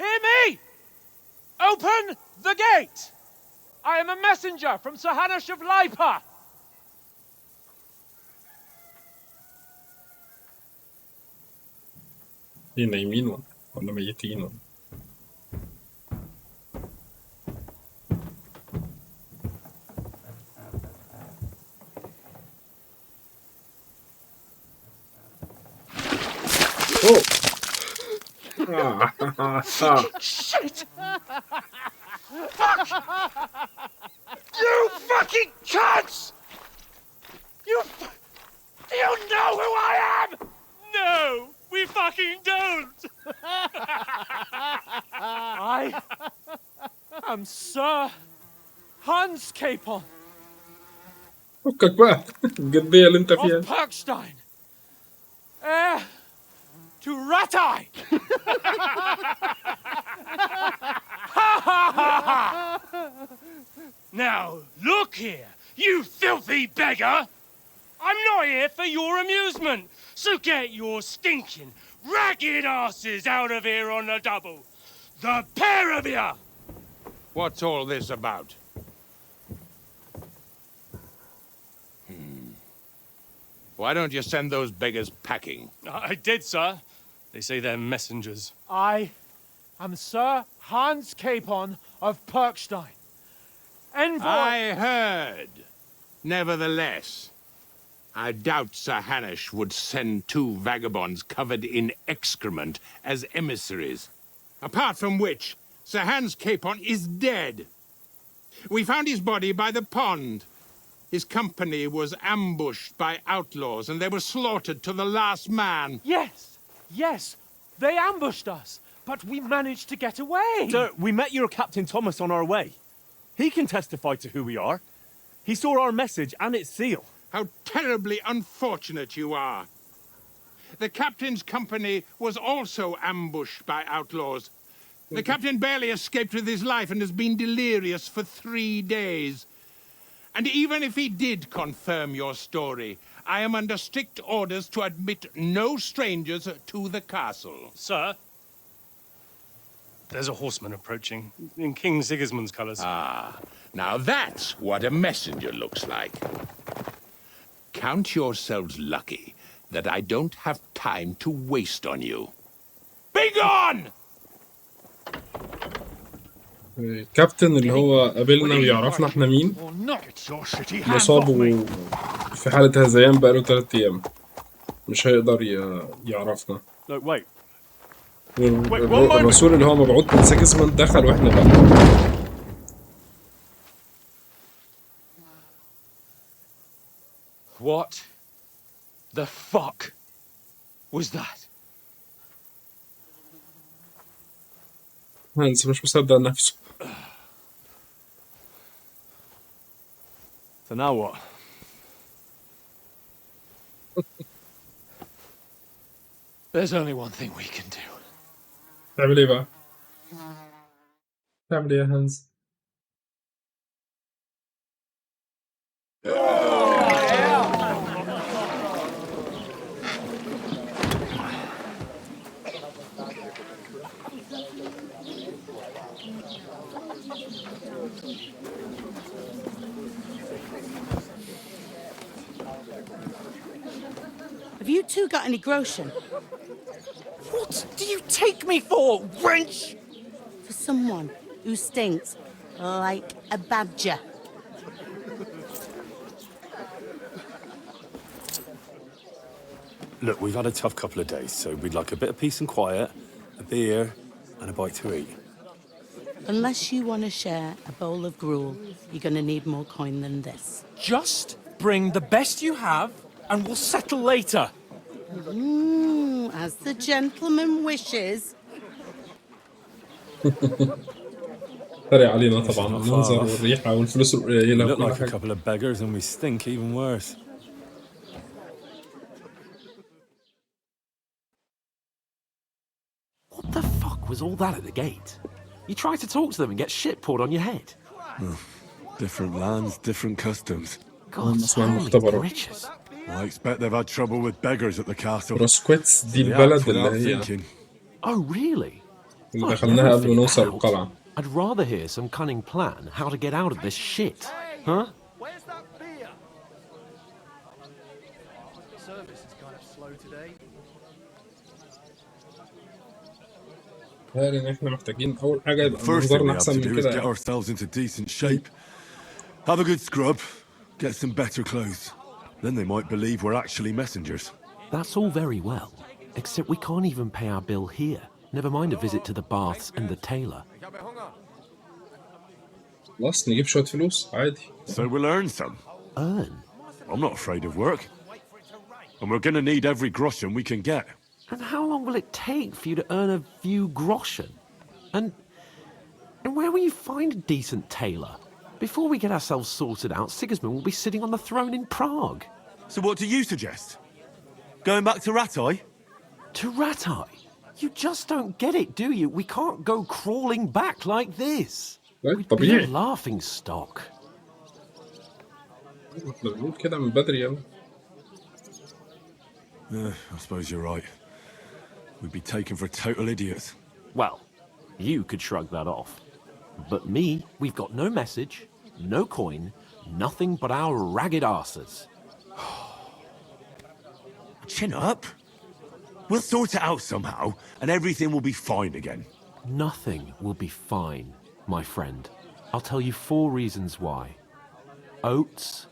Hear me! Open the gate! I am a messenger from Sir Hanash of Lipa. ايه نايمين ولا ميتين ولا؟ Shit! Fuck! You fucking cunts! Do you know who I am? No, we fucking don't. I am Sir Hans Capon. فكك بقى الجدية اللي انت فيها. Of Parkstein. Heir to Ratai. Now, look here, you filthy beggar! I'm not here for your amusement, so get your stinking, ragged asses out of here on the double. The pair of you! What's all this about? Why don't you send those beggars packing? I did, sir. They say they're messengers. I am Sir Hans Capon of Parkstein. Envoy. I heard. Nevertheless, I doubt Sir Hanish would send 2 vagabonds covered in excrement as emissaries. Apart from which, Sir Hans Capon is dead. We found his body by the pond. His company was ambushed by outlaws and they were slaughtered to the last man. Yes, yes, they ambushed us, but we managed to get away. Sir, we met your Captain Thomas on our way. He can testify to who we are. He saw our message and its seal. How terribly unfortunate you are. The captain's company was also ambushed by outlaws. The captain barely escaped with his life and has been delirious for 3 days. And even if he did confirm your story, I am under strict orders to admit no strangers to the castle. Sir, there's a horseman approaching in King Sigismund's colours. Ah, now that's what a messenger looks like. Count yourselves lucky that I don't have time to waste on you. Be gone! الكابتن اللي هو قابلنا ويعرفنا احنا مين مصاب في حالة هذيان بقاله 3 أيام مش هيقدر يعرفنا. الرسول اللي هو مبعوث من سيجسموند دخل واحنا بقى. What the fuck was that? هانز مش مصدق نفسه. So now what? There's only one thing we can do. تعمل ايه بقى؟ تعمل ايه يا هانز؟ Have you two got any groschen? What do you take me for, wench? For someone who stinks like a badger. Look, we've had a tough couple of days, so we'd like a bit of peace and quiet, a beer, and a bite to eat. Unless you want to share a bowl of gruel, you're going to need more coin than this. Just bring the best you have, and we'll settle later. As the gentleman wishes. طريق علينا طبعا المنظر والريحة والفلوس القليلة. We look like a couple of beggars, and we stink even worse. What the fuck was all that at the gate? You tried to talk to them and get shit poured on your head. Different lands, different customs. God's holy riches. I expect they've had trouble with beggars at the castle. روسكويتس دي البلد اللي هي. Oh really? اللي دخلناها قبل ما نوصل القلعة. I'd rather hear some cunning plan how to get out of this shit. Huh? Where's that beer? Service is kind of slow today. هل إن إحنا محتاجين أول حاجة يبقى First thing we منظرنا have أحسن to من do is get كده. ourselves into decent shape. Have a good scrub, get some better clothes. Then they might believe we're actually messengers. That's all very well, except we can't even pay our bill here. Never mind a visit to the baths and the tailor. خلاص نجيب شوية فلوس عادي. So we'll earn some. Earn? I'm not afraid of work. And we're gonna need every groschen we can get. And how long will it take for you to earn a few groschen? And where will you find a decent tailor? Before we get ourselves sorted out, Sigismund will be sitting on the throne in Prague. So what do you suggest? Going back to Ratai? To Ratai? You just don't get it, do you? We can't go crawling back like this. We'd be a laughing stock. كده من بدري يلا. I suppose you're right. We'd be taken for total idiots. Well, you could shrug that off. But me, we've got no message, no coin, nothing but our ragged arses. Chin up. We'll sort it out somehow, and everything will be fine again. Nothing will be fine, my friend. I'll tell you 4 reasons why. Oates,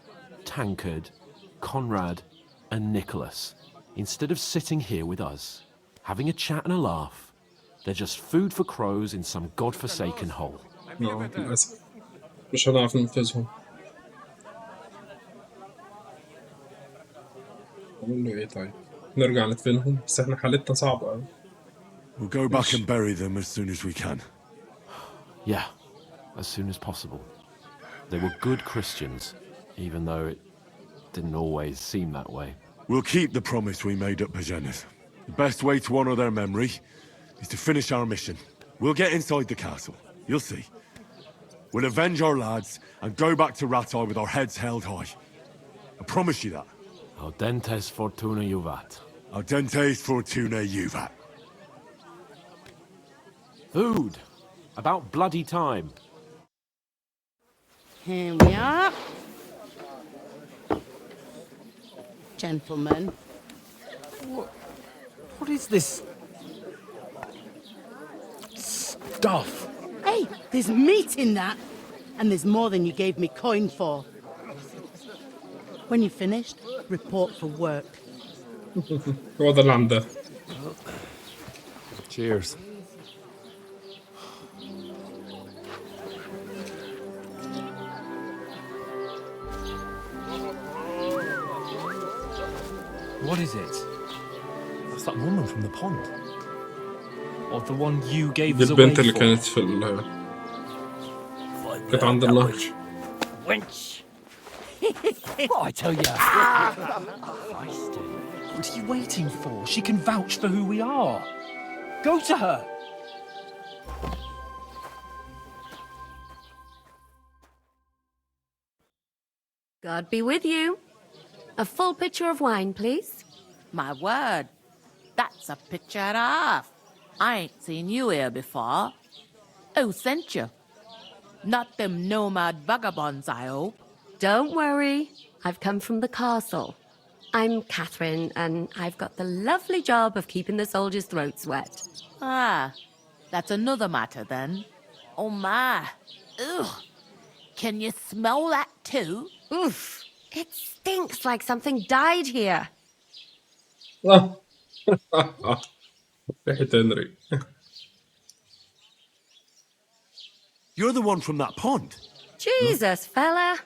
Tankard, Conrad, and Nicholas, instead of sitting here with us, having a chat and a laugh, they're just food for crows in some godforsaken hole. للأسف مش هنعرف ننقذهم. نقول له ايه طيب؟ نرجع ندفنهم بس احنا حالتنا صعبة أوي. We'll go back and bury them as soon as we can. Yeah, as soon as possible. They were good Christians, even though it didn't always seem that way. We'll keep the promise we made at Bajeneth. The best way to honor their memory is to finish our mission. We'll get inside the castle. You'll see. We'll avenge our lads and go back to Ratai with our heads held high. I promise you that. Audentes fortuna juvat. Audentes fortuna juvat. Food! About bloody time. Here we are. Gentlemen. What is this stuff? Hey, there's meat in that. And there's more than you gave me coin for. When you're finished, report for work. هو ده اللي عنده. Cheers. What is it? That's that woman from the pond. Or the one you gave دي us away البنت اللي for? كانت في كانت عند النهر. Wench! What I tell you? What are you waiting for? She can vouch for who we are. Go to her. God be with you. A full pitcher of wine, please. My word, that's a picture and a half. I ain't seen you here before. Who sent you? Not them nomad vagabonds, I hope. Don't worry. I've come from the castle. I'm Catherine, and I've got the lovely job of keeping the soldiers' throats wet. Ah, that's another matter then. Oh my. Ugh. Can you smell that too? Oof. It stinks like something died here. ريحة هنري. You're the one from that pond. Jesus, fella.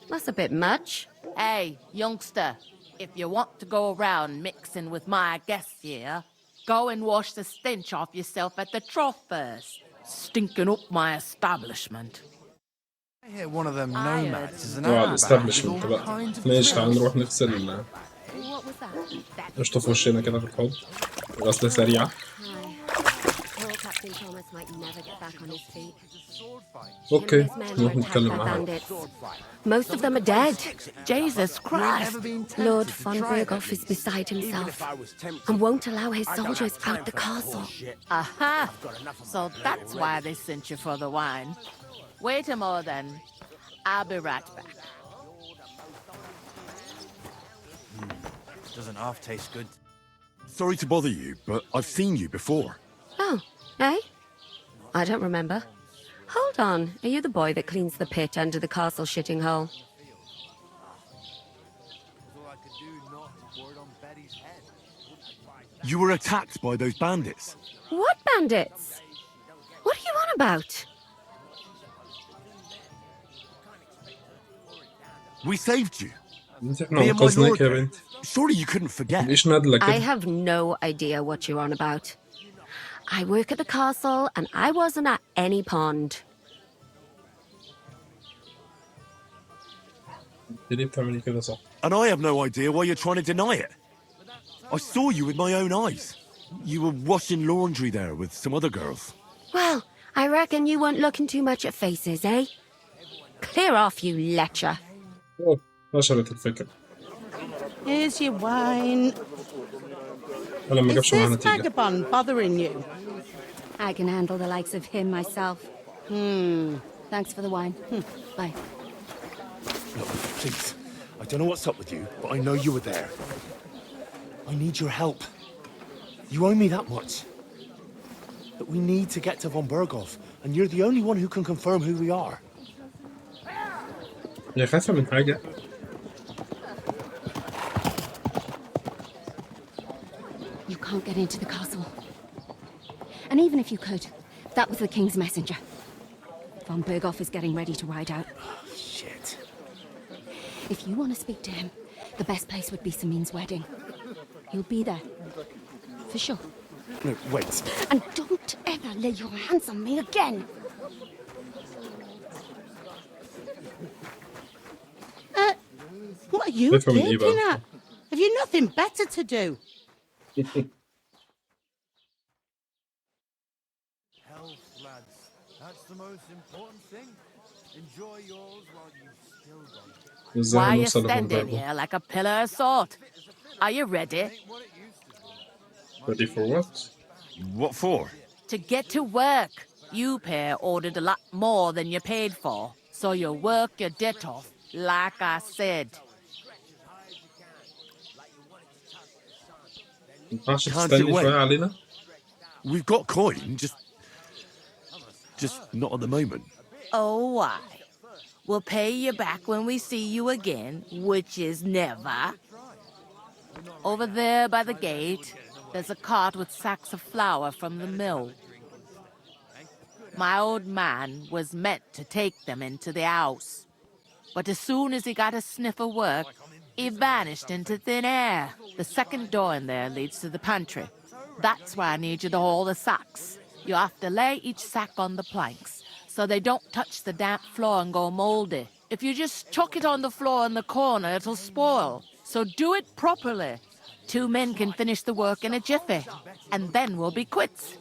That's a bit much. Hey, youngster, if you want to go around mixing with my guests here, go and wash the stench off yourself at the trough first. Stinking up my establishment. I hear one of them nomads is an الاستابلشمنت بقى. ماشي تعال نروح نغسل قشطة في وشنا كده في الحوض. غسلة سريعة. اوكي نروح نتكلم معاهم. Most of them are dead. Jesus Christ. Lord von Berghoff is beside himself and won't allow his soldiers out the castle. Aha! So that's why they sent you for the wine. Wait a moment then. I'll be right back. Doesn't half taste good. Sorry to bother you, but I've seen you before. Oh, eh? I don't remember. Hold on. Are you the boy that cleans the pit under the castle shitting hole? You were attacked by those bandits. What bandits? What are you on about? We saved you. Me and my lord. Surely you couldn't forget. I have no idea what you're on about. I work at the castle and I wasn't at any pond. And I have no idea why you're trying to deny it. I saw you with my own eyes. You were washing laundry there with some other girls. Well, I reckon you weren't looking too much at faces, eh? Clear off, you lecher. نشرت الفكرة. Here's your wine. Is this vagabond bothering you? I can handle the likes of him myself. Thanks for the wine. Bye. Look, please. I don't know what's up with you, but I know you were there. I need your help. You owe me that much. But we need to get to von Berghoff, and you're the only one who can confirm who we are. هي خايفة من حاجة. can't get into the castle. And even if you could, that was the king's messenger. Von Berghoff is getting ready to ride out. Shit. If you want to speak to him, the best place would be Samin's wedding. He'll be there. For sure. No, wait. And don't ever lay your hands on me again! What are you gaping at? Have you nothing better to do? Health, lads. That's the most important thing. Enjoy yours while you've still got it. Why are you standing here like a pillar of salt? Are you ready? Ready for what? What for? To get to work. You pair ordered a lot more than you paid for, so you'll work your debt off, like I said. Can't it wait? We've got coin, just not at the moment. Oh, why? We'll pay you back when we see you again, which is never. Over there by the gate, there's a cart with sacks of flour from the mill. My old man was meant to take them into the house. But as soon as he got a sniff of work, he vanished into thin air. The second door in there leads to the pantry. That's why I need you to haul the sacks. You have to lay each sack on the planks, so they don't touch the damp floor and go moldy. If you just chuck it on the floor in the corner, it'll spoil. So do it properly. 2 men can finish the work in a jiffy, and then we'll be quits.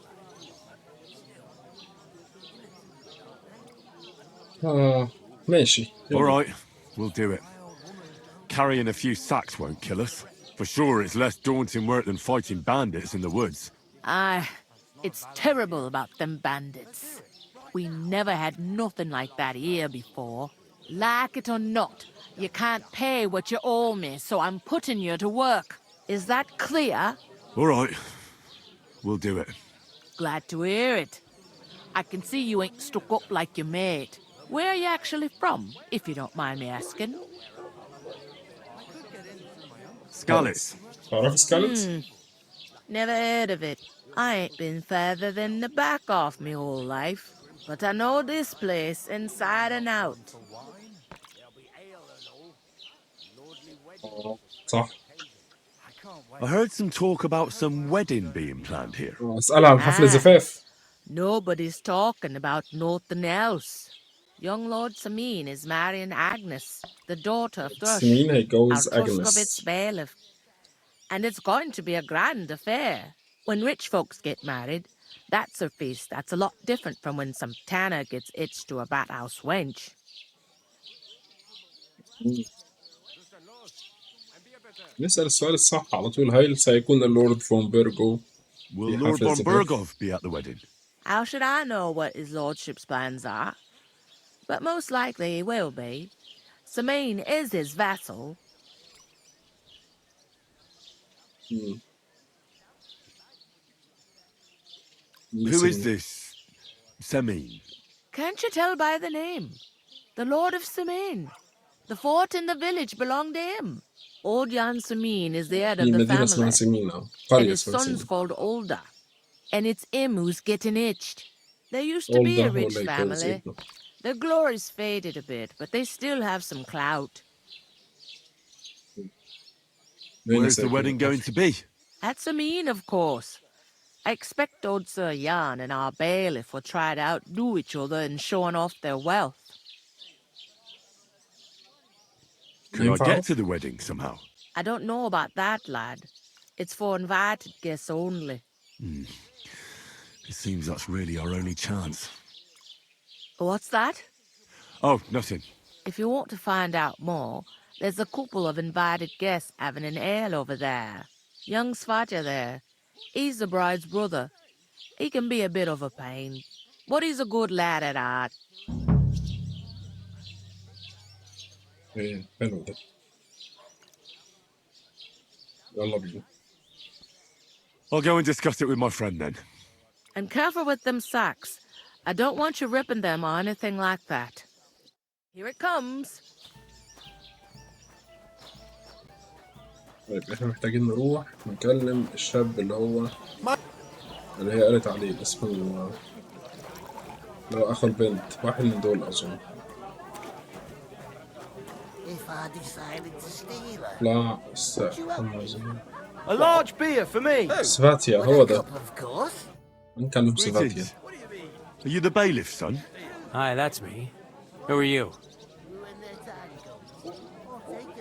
ماشي. All right, we'll do it. Carrying a few sacks won't kill us. For sure, it's less daunting work than fighting bandits in the woods. Aye, it's terrible about them bandits. We never had nothing like that here before. Like it or not, you can't pay what you owe me, so I'm putting you to work. Is that clear? All right, we'll do it. Glad to hear it. I can see you ain't stuck up like your mate. Where are you actually from, if you don't mind me asking? Skalitz. Never heard of it. I ain't been further than the back off me whole life. But I know this place inside and out. صح. I heard some talk about some wedding being planned here. اسألها عن حفل زفاف. Nobody's talking about nothing else. Young Lord Samin is marrying Agnes, the daughter of Thrush, Samin هيتجوز our Agnes. Tuscovitz bailiff. And it's going to be a grand affair. When rich folks get married, that's a feast that's a lot different from when some tanner gets itched to a bathouse wench. نسأل السؤال الصح على طول. هل سيكون اللورد فون بيرغو Will Lord von Berghoff be at the wedding? How should I know what his lordship's plans are? But most likely he will be. Samin is his vassal. Who is this Samin? Can't you tell by the name? The Lord of Samin. The fort and the village belong to him. Old Jan Samin is the head of the family. And his son's called Olda. And it's him who's getting itched. There used to be a rich family. Their glory's faded a bit, but they still have some clout. Where's the wedding going to be? At Samin, of course. I expect old Sir Jan and our bailiff will try to outdo each other in showing off their wealth. Can I get to the wedding somehow? I don't know about that, lad. It's for invited guests only. It seems that's really our only chance. What's that? Oh, nothing. If you want to find out more, there's a couple of invited guests having an ale over there. Young Svatja there. He's the bride's brother. He can be a bit of a pain, but he's a good lad at heart. حلو ده. يلا بينا. I'll go and discuss it with my friend then. And careful with them sacks. I don't want you ripping them or anything like that. Here it comes. طيب احنا محتاجين نروح نكلم الشاب اللي هي قالت عليه اسمه، اللي هو أخو البنت، واحد من دول أظن. لا A large beer for me. سفاتيا هو ده. نكلم سفاتيا. Are you the bailiff, son? Hi, that's me. Who are you?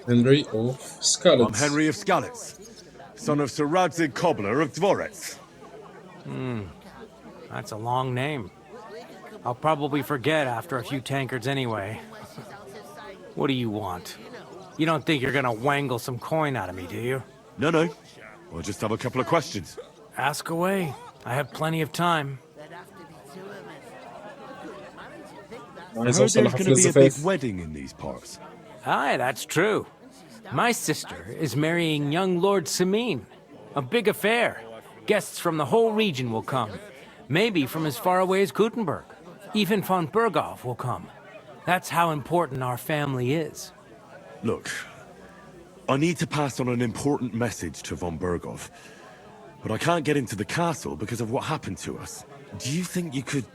Henry of Skalitz. I'm Henry of Skalitz, son of Sir Radzig Cobbler of Dvorets. That's a long name. I'll probably forget after a few tankards anyway. What do you want? You don't think you're gonna wangle some coin out of me, do you? No. I just have a couple of questions. Ask away. I have plenty of time. I heard there's going to be a big wedding in these parts. Aye, that's true. My sister is marrying young Lord Samin. A big affair. Guests from the whole region will come. Maybe from as far away as Gutenberg. Even von Berghoff will come. That's how important our family is. Look, I need to pass on an important message to von Berghoff, but I can't get into the castle because of what happened to us. Do you think you could...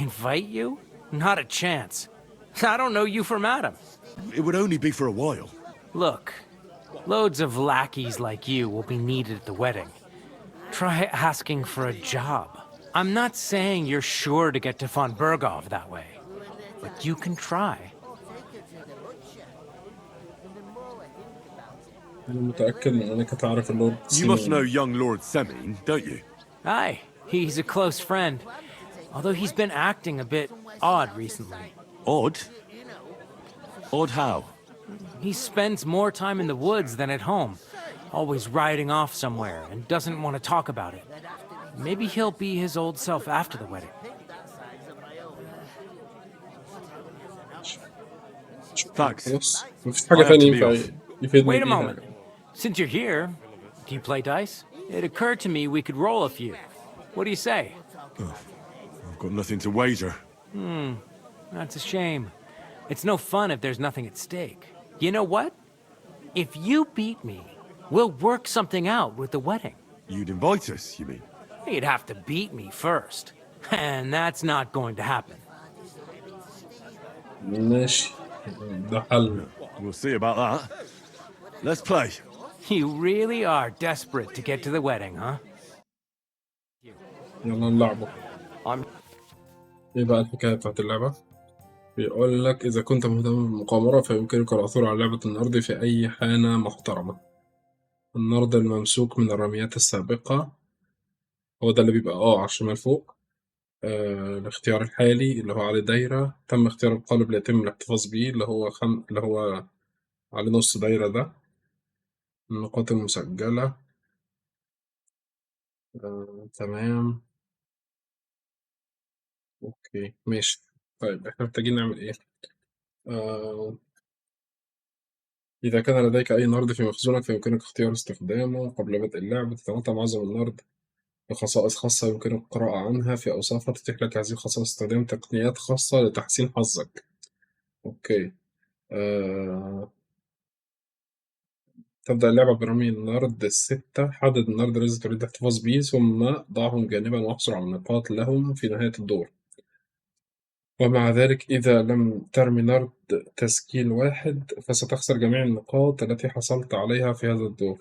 Invite you? Not a chance. I don't know you from Adam. It would only be for a while. Look, loads of lackeys like you will be needed at the wedding. Try asking for a job. I'm not saying you're sure to get to von Berghoff that way, but you can try. أنا متأكد من أنك تعرف اللورد You must know young Lord Semin, don't you? Aye, he's a close friend. Although he's been acting a bit odd recently. Odd? Odd how? He spends more time in the woods than at home, always riding off somewhere and doesn't want to talk about it. Maybe he'll be his old self after the wedding. Thanks. Wait a moment. Since you're here, do you play dice? It occurred to me we could roll a few. What do you say? I've got nothing to wager. That's a shame. It's no fun if there's nothing at stake. You know what? If you beat me, we'll work something out with the wedding. You'd invite us, you mean? You'd have to beat me first. And that's not going to happen. ماشي ده حل. We'll see about that. Let's play. You really are desperate to get to the wedding, huh? يلا نلعبه. ايه بقى الحكاية بتاعت اللعبة؟ بيقول لك إذا كنت مهتم بالمغامرة فيمكنك العثور على لعبة النرد في أي حانة محترمة. النرد الممسوك من الرميات السابقة هو ده اللي بيبقى على الشمال فوق. الاختيار الحالي اللي هو على دايرة، تم اختيار القالب اللي يتم الاحتفاظ بيه اللي هو على نص دايرة ده. النقاط المسجلة. تمام. اوكي ماشي. طيب احنا محتاجين نعمل ايه؟ إذا كان لديك أي نرد في مخزونك فيمكنك اختيار استخدامه قبل بدء اللعب. تتمتع معظم النرد بخصائص خاصة يمكنك القراءة عنها في أوصافها. تتيح لك هذه الخصائص استخدام تقنيات خاصة لتحسين حظك. أوكي. تبدأ اللعبة برمي النرد 6. حدد النرد الذي تريد الاحتفاظ به ثم ضعهم جانبا واحصل على النقاط لهم في نهاية الدور. ومع ذلك إذا لم ترمي نرد تسجيل 1 فستخسر جميع النقاط التي حصلت عليها في هذا الدور.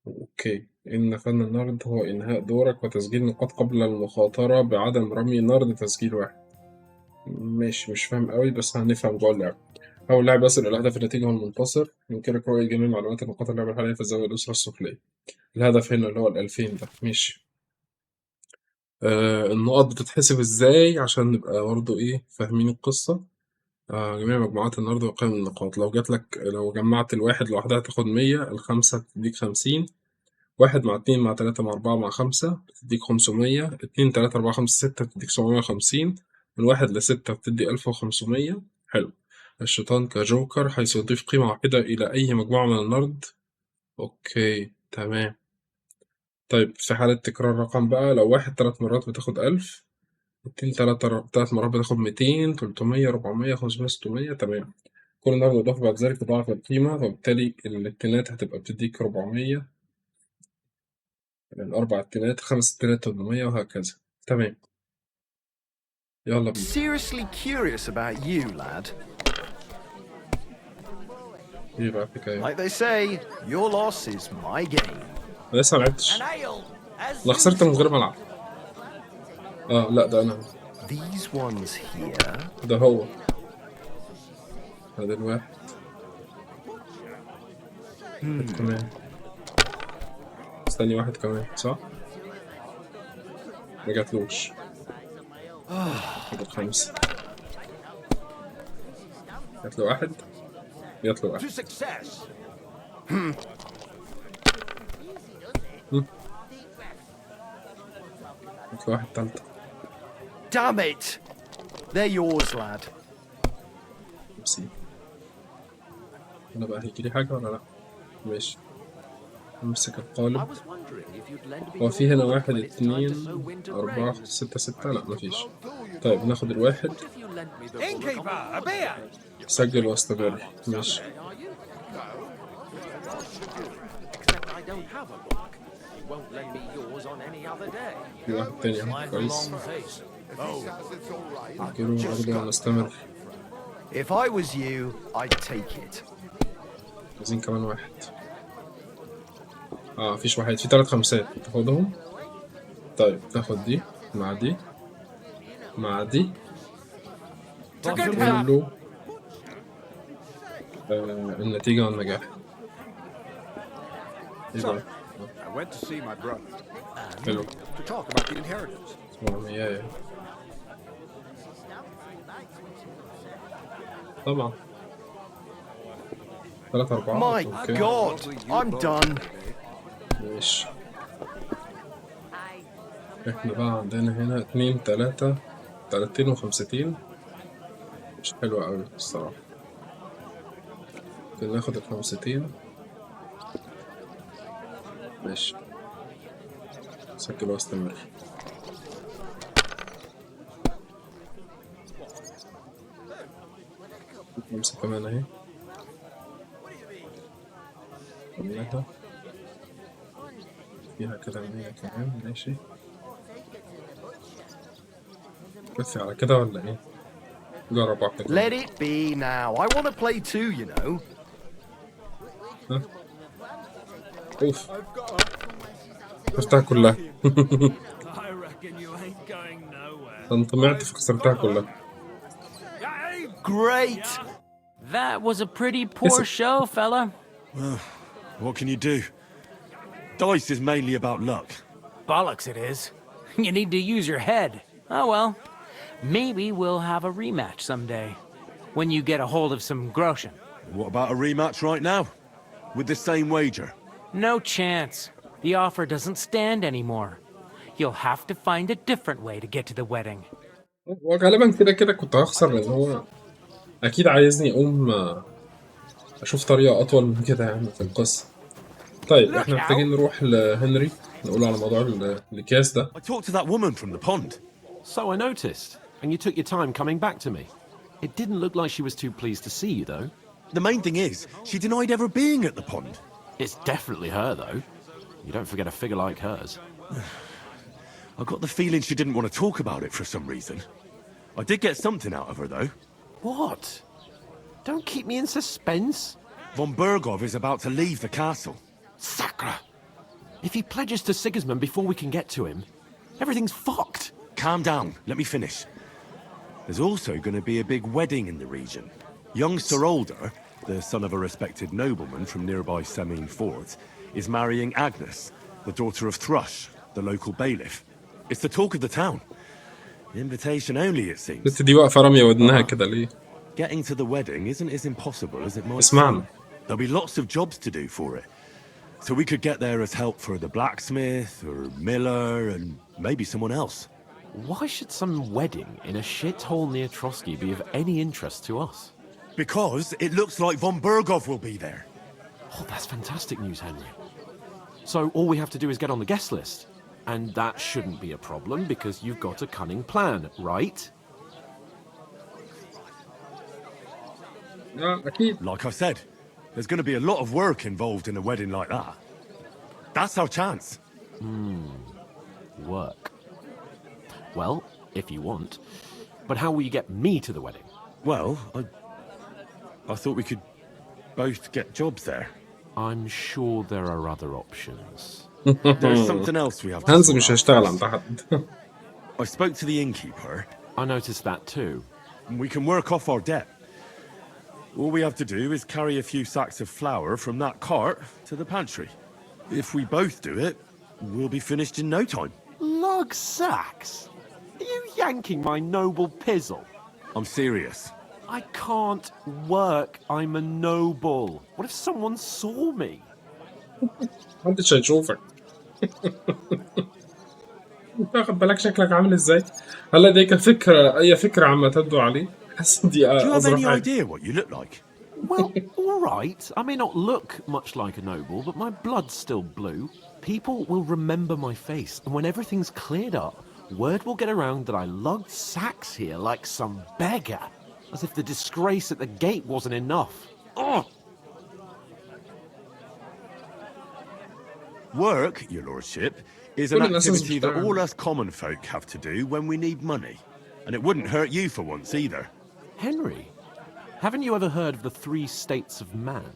أوكي. إن فن النرد هو إنهاء دورك وتسجيل نقاط قبل المخاطرة بعدم رمي نرد تسجيل 1. مش فاهم قوي بس هنفهم جوه اللعبة. أول لاعب يصل إلى هدف النتيجة هو المنتصر. يمكنك رؤية جميع معلومات النقاط اللعبة الحالية في الزاوية اليسرى السفلية. الهدف هنا اللي هو 2000 ده. ماشي. النقط بتتحسب ازاي عشان نبقى برضه فاهمين القصة. جميع مجموعات النرد وقيم النقاط. لو جمعت الواحد لوحدها تاخد 100، الخمسة تديك 50، 1 مع 2 مع 3 مع 4 مع 5 بتديك 500، 2 3 4 5 6 بتديك 750، من 1 ل 6 بتدي 1500. حلو. الشيطان كجوكر حيث يضيف قيمة واحدة إلى أي مجموعة من النرد. أوكي تمام. طيب في حالة تكرار رقم بقى، لو واحد 3 مرات بتاخد 1000، 2 3 مرات بتاخد 200، 300 400 500 600. تمام. كل نوع بالإضافة بعد ذلك تضاعف القيمة، وبالتالي التنات هتبقى بتديك 400، الأربع التنات، 5 تنات 800 وهكذا. تمام، يلا بينا. Seriously curious about you, lad. ايه بقى الحكاية؟ Like they say, your loss is my gain. لسه ملعبتش. أنا خسرت من غير ما ألعب. لا ده أنا. These ones here. ده هو. هذا الواحد. واحد كمان. استني واحد كمان صح؟ ما جاتلوش. كده 5. جاتله واحد. جاتله واحد. جاتله واحد تالتة. Damn it! They're yours, lad. ميرسي. أنا بقى هيجيلي حاجة ولا لأ؟ ماشي. نمسك القالب. هو في هنا 1 2 4 6 6 لا مفيش. طيب ناخد الواحد. سجل واستمر. ماشي. في واحد تاني اهو كويس. نجيله برضه ونستمر. If I was you, I'd take it. عايزين كمان واحد. مفيش واحد، في 3 خمسات تاخدهم. طيب تاخد دي مع دي مع دي كله. النتيجة والنجاح. ايه بقى؟ I went to see my brother. حلو. To talk about the inheritance. 700 طبعا. 3 4. My God, I'm done. ماشي. احنا بقى عندنا هنا 2 3 3 و5. مش حلوة أوي الصراحة. ممكن ناخد 5. ماشي. سجل واستمر. خمسة كمان اهي. خليها فيها كده 100 كمان. ماشي. كفي على كده ولا ايه؟ جرب واحدة كمان. Let it be now. I want to play too, you know. اوف. خسرتها كلها. طمعت فخسرتها كلها. Great. That was a pretty poor show, fella. What can you do? Dice is mainly about luck. Bollocks it is. You need to use your head. Oh well. Maybe we'll have a rematch someday. When you get a hold of some groschen. What about a rematch right now? With the same wager? No chance. The offer doesn't stand anymore. You'll have to find a different way to get to the wedding. وغالبا كده كنت هخسر لان هو اكيد عايزني اقوم اشوف طريقة اطول من كده يعني في القصة. طيب احنا محتاجين نروح لهنري نقول على موضوع الكاس ده. I talked to that woman from the pond. So I noticed, and you took your time coming back to me. It didn't look like she was too pleased to see you, though. The main thing is, she denied ever being at the pond. It's definitely her, though. You don't forget a figure like hers. I got the feeling she didn't want to talk about it for some reason. I did get something out of her, though. What? Don't keep me in suspense. Von Bergov is about to leave the castle. Sacre! If he pledges to Sigismund before we can get to him, everything's fucked. Calm down, let me finish. There's also going to be a big wedding in the region. Young Sir Older, the son of a respected nobleman from nearby Semine Fort, is marrying Agnes, the daughter of Thrush, the local bailiff. It's the talk of the town. Invitation only, it seems. بس دي واقفة رامية ودنها كده ليه؟ Getting to the wedding isn't as impossible as it might اسمعنا. seem. There'll be lots of jobs to do for it. So we could get there as help for the blacksmith, or miller, and maybe someone else. Why should some wedding in a shithole near Trotsky be of any interest to us? Because it looks like Von Bergov will be there. Oh, that's fantastic news, Henry. So all we have to do is get on the guest list. And that shouldn't be a problem because you've got a cunning plan, right? أكيد. Like I said, there's going to be a lot of work involved in a wedding like that. That's our chance. Work. Well, if you want. But how will you get me to the wedding? Well, I thought we could both get jobs there. I'm sure there are other options. There's something else we have to هانز sort مش out هيشتغل first. عند حد. I spoke to the innkeeper. I noticed that too. We can work off our debt. All we have to do is carry a few sacks of flour from that cart to the pantry. If we both do it, we'll be finished in no time. Lug sacks? Are you yanking my noble pizzle? I'm serious. I can't work. I'm a noble. What if someone saw me? محدش هيشوفك. تاخد بالك شكلك عامل ازاي؟ هلا دي كفكرة أي فكرة عم تبدو عليه؟ حاسس دي Do you have أظرف any حاجة. idea what you look like? Well, all right. I may not look much like a noble, but my blood's still blue. People will remember my face, and when everything's cleared up, word will get around that I lugged sacks here like some beggar. As if the disgrace at the gate wasn't enough. Oh! Work, your lordship, is an Well, that's activity that understandable. all us common folk have to do when we need money. And it wouldn't hurt you for once either. Henry, haven't you ever heard of the 3 states of man?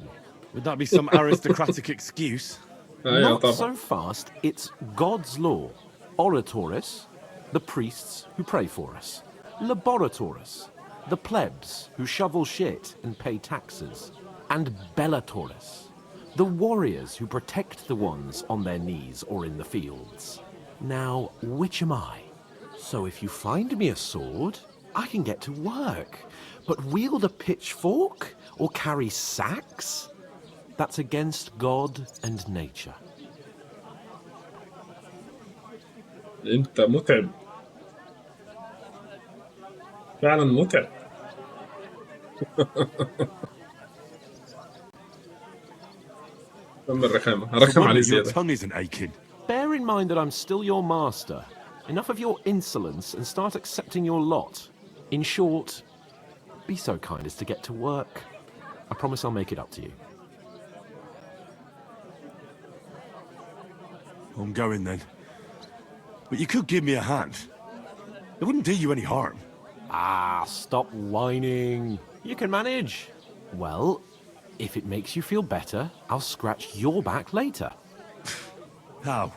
Would that be some aristocratic excuse? Not so fast. It's God's law. Oratoris, the priests who pray for us. Laboratoris, the plebs who shovel shit and pay taxes. And Bellatoris, the warriors who protect the ones on their knees or in the fields. Now, which am I? So if you find me a sword, I can get to work. But wield a pitchfork or carry sacks? That's against God and nature. أنت متعب. فعلا متعب. تم الرخامة. هرخم عليه Your زيادة. tongue isn't aching. Bear in mind that I'm still your master. Enough of your insolence and start accepting your lot. In short, be so kind as to get to work. I promise I'll make it up to you. I'm going then. But you could give me a hand. It wouldn't do you any harm. Ah, stop whining. You can manage. Well, if it makes you feel better, I'll scratch your back later. How?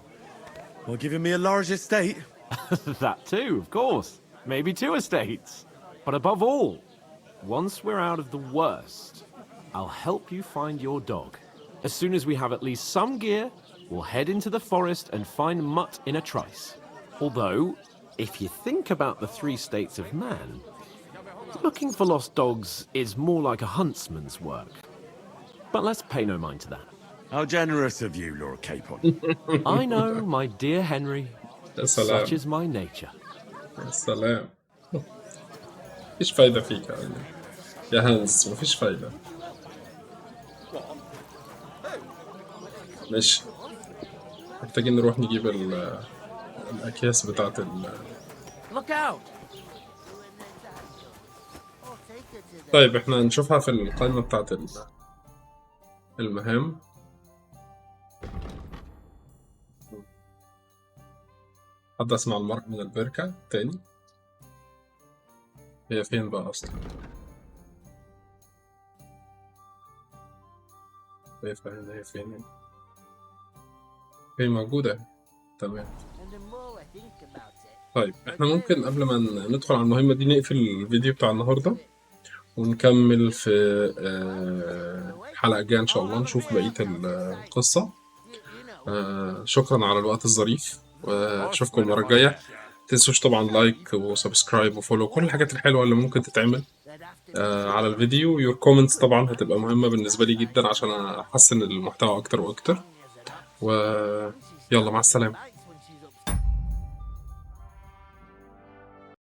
Well, giving me a large estate? That too, of course. Maybe 2 estates. But above all, once we're out of the worst, I'll help you find your dog. As soon as we have at least some gear, we'll head into the forest and find Mutt in a trice. Although, if you think about the 3 states of man, looking for lost dogs is more like a huntsman's work. But let's pay no mind to that. How generous of you, Lord Capon. I know, my dear Henry. Such is my nature. يا سلام. مفيش فايدة فيك يا هانز، مفيش فايدة. ماشي. محتاجين نروح نجيب الأكياس بتاعت Look out! طيب احنا هنشوفها في القائمة بتاعت المهام. حد اسمع المرء من البركة تاني. هي فين بقى أصلا؟ هي فين؟ هي موجودة. تمام. طيب احنا ممكن قبل ما ندخل على المهمة دي نقفل الفيديو بتاع النهاردة ونكمل في الحلقة الجاية إن شاء الله، نشوف بقية القصة. شكرا على الوقت الظريف، وأشوفكم المرة الجاية. متنسوش طبعا لايك وسبسكرايب وفولو، كل الحاجات الحلوة اللي ممكن تتعمل على الفيديو. يور كومنتس طبعا هتبقى مهمة بالنسبة لي جدا عشان أحسن المحتوى أكتر وأكتر. ويلا مع السلامة.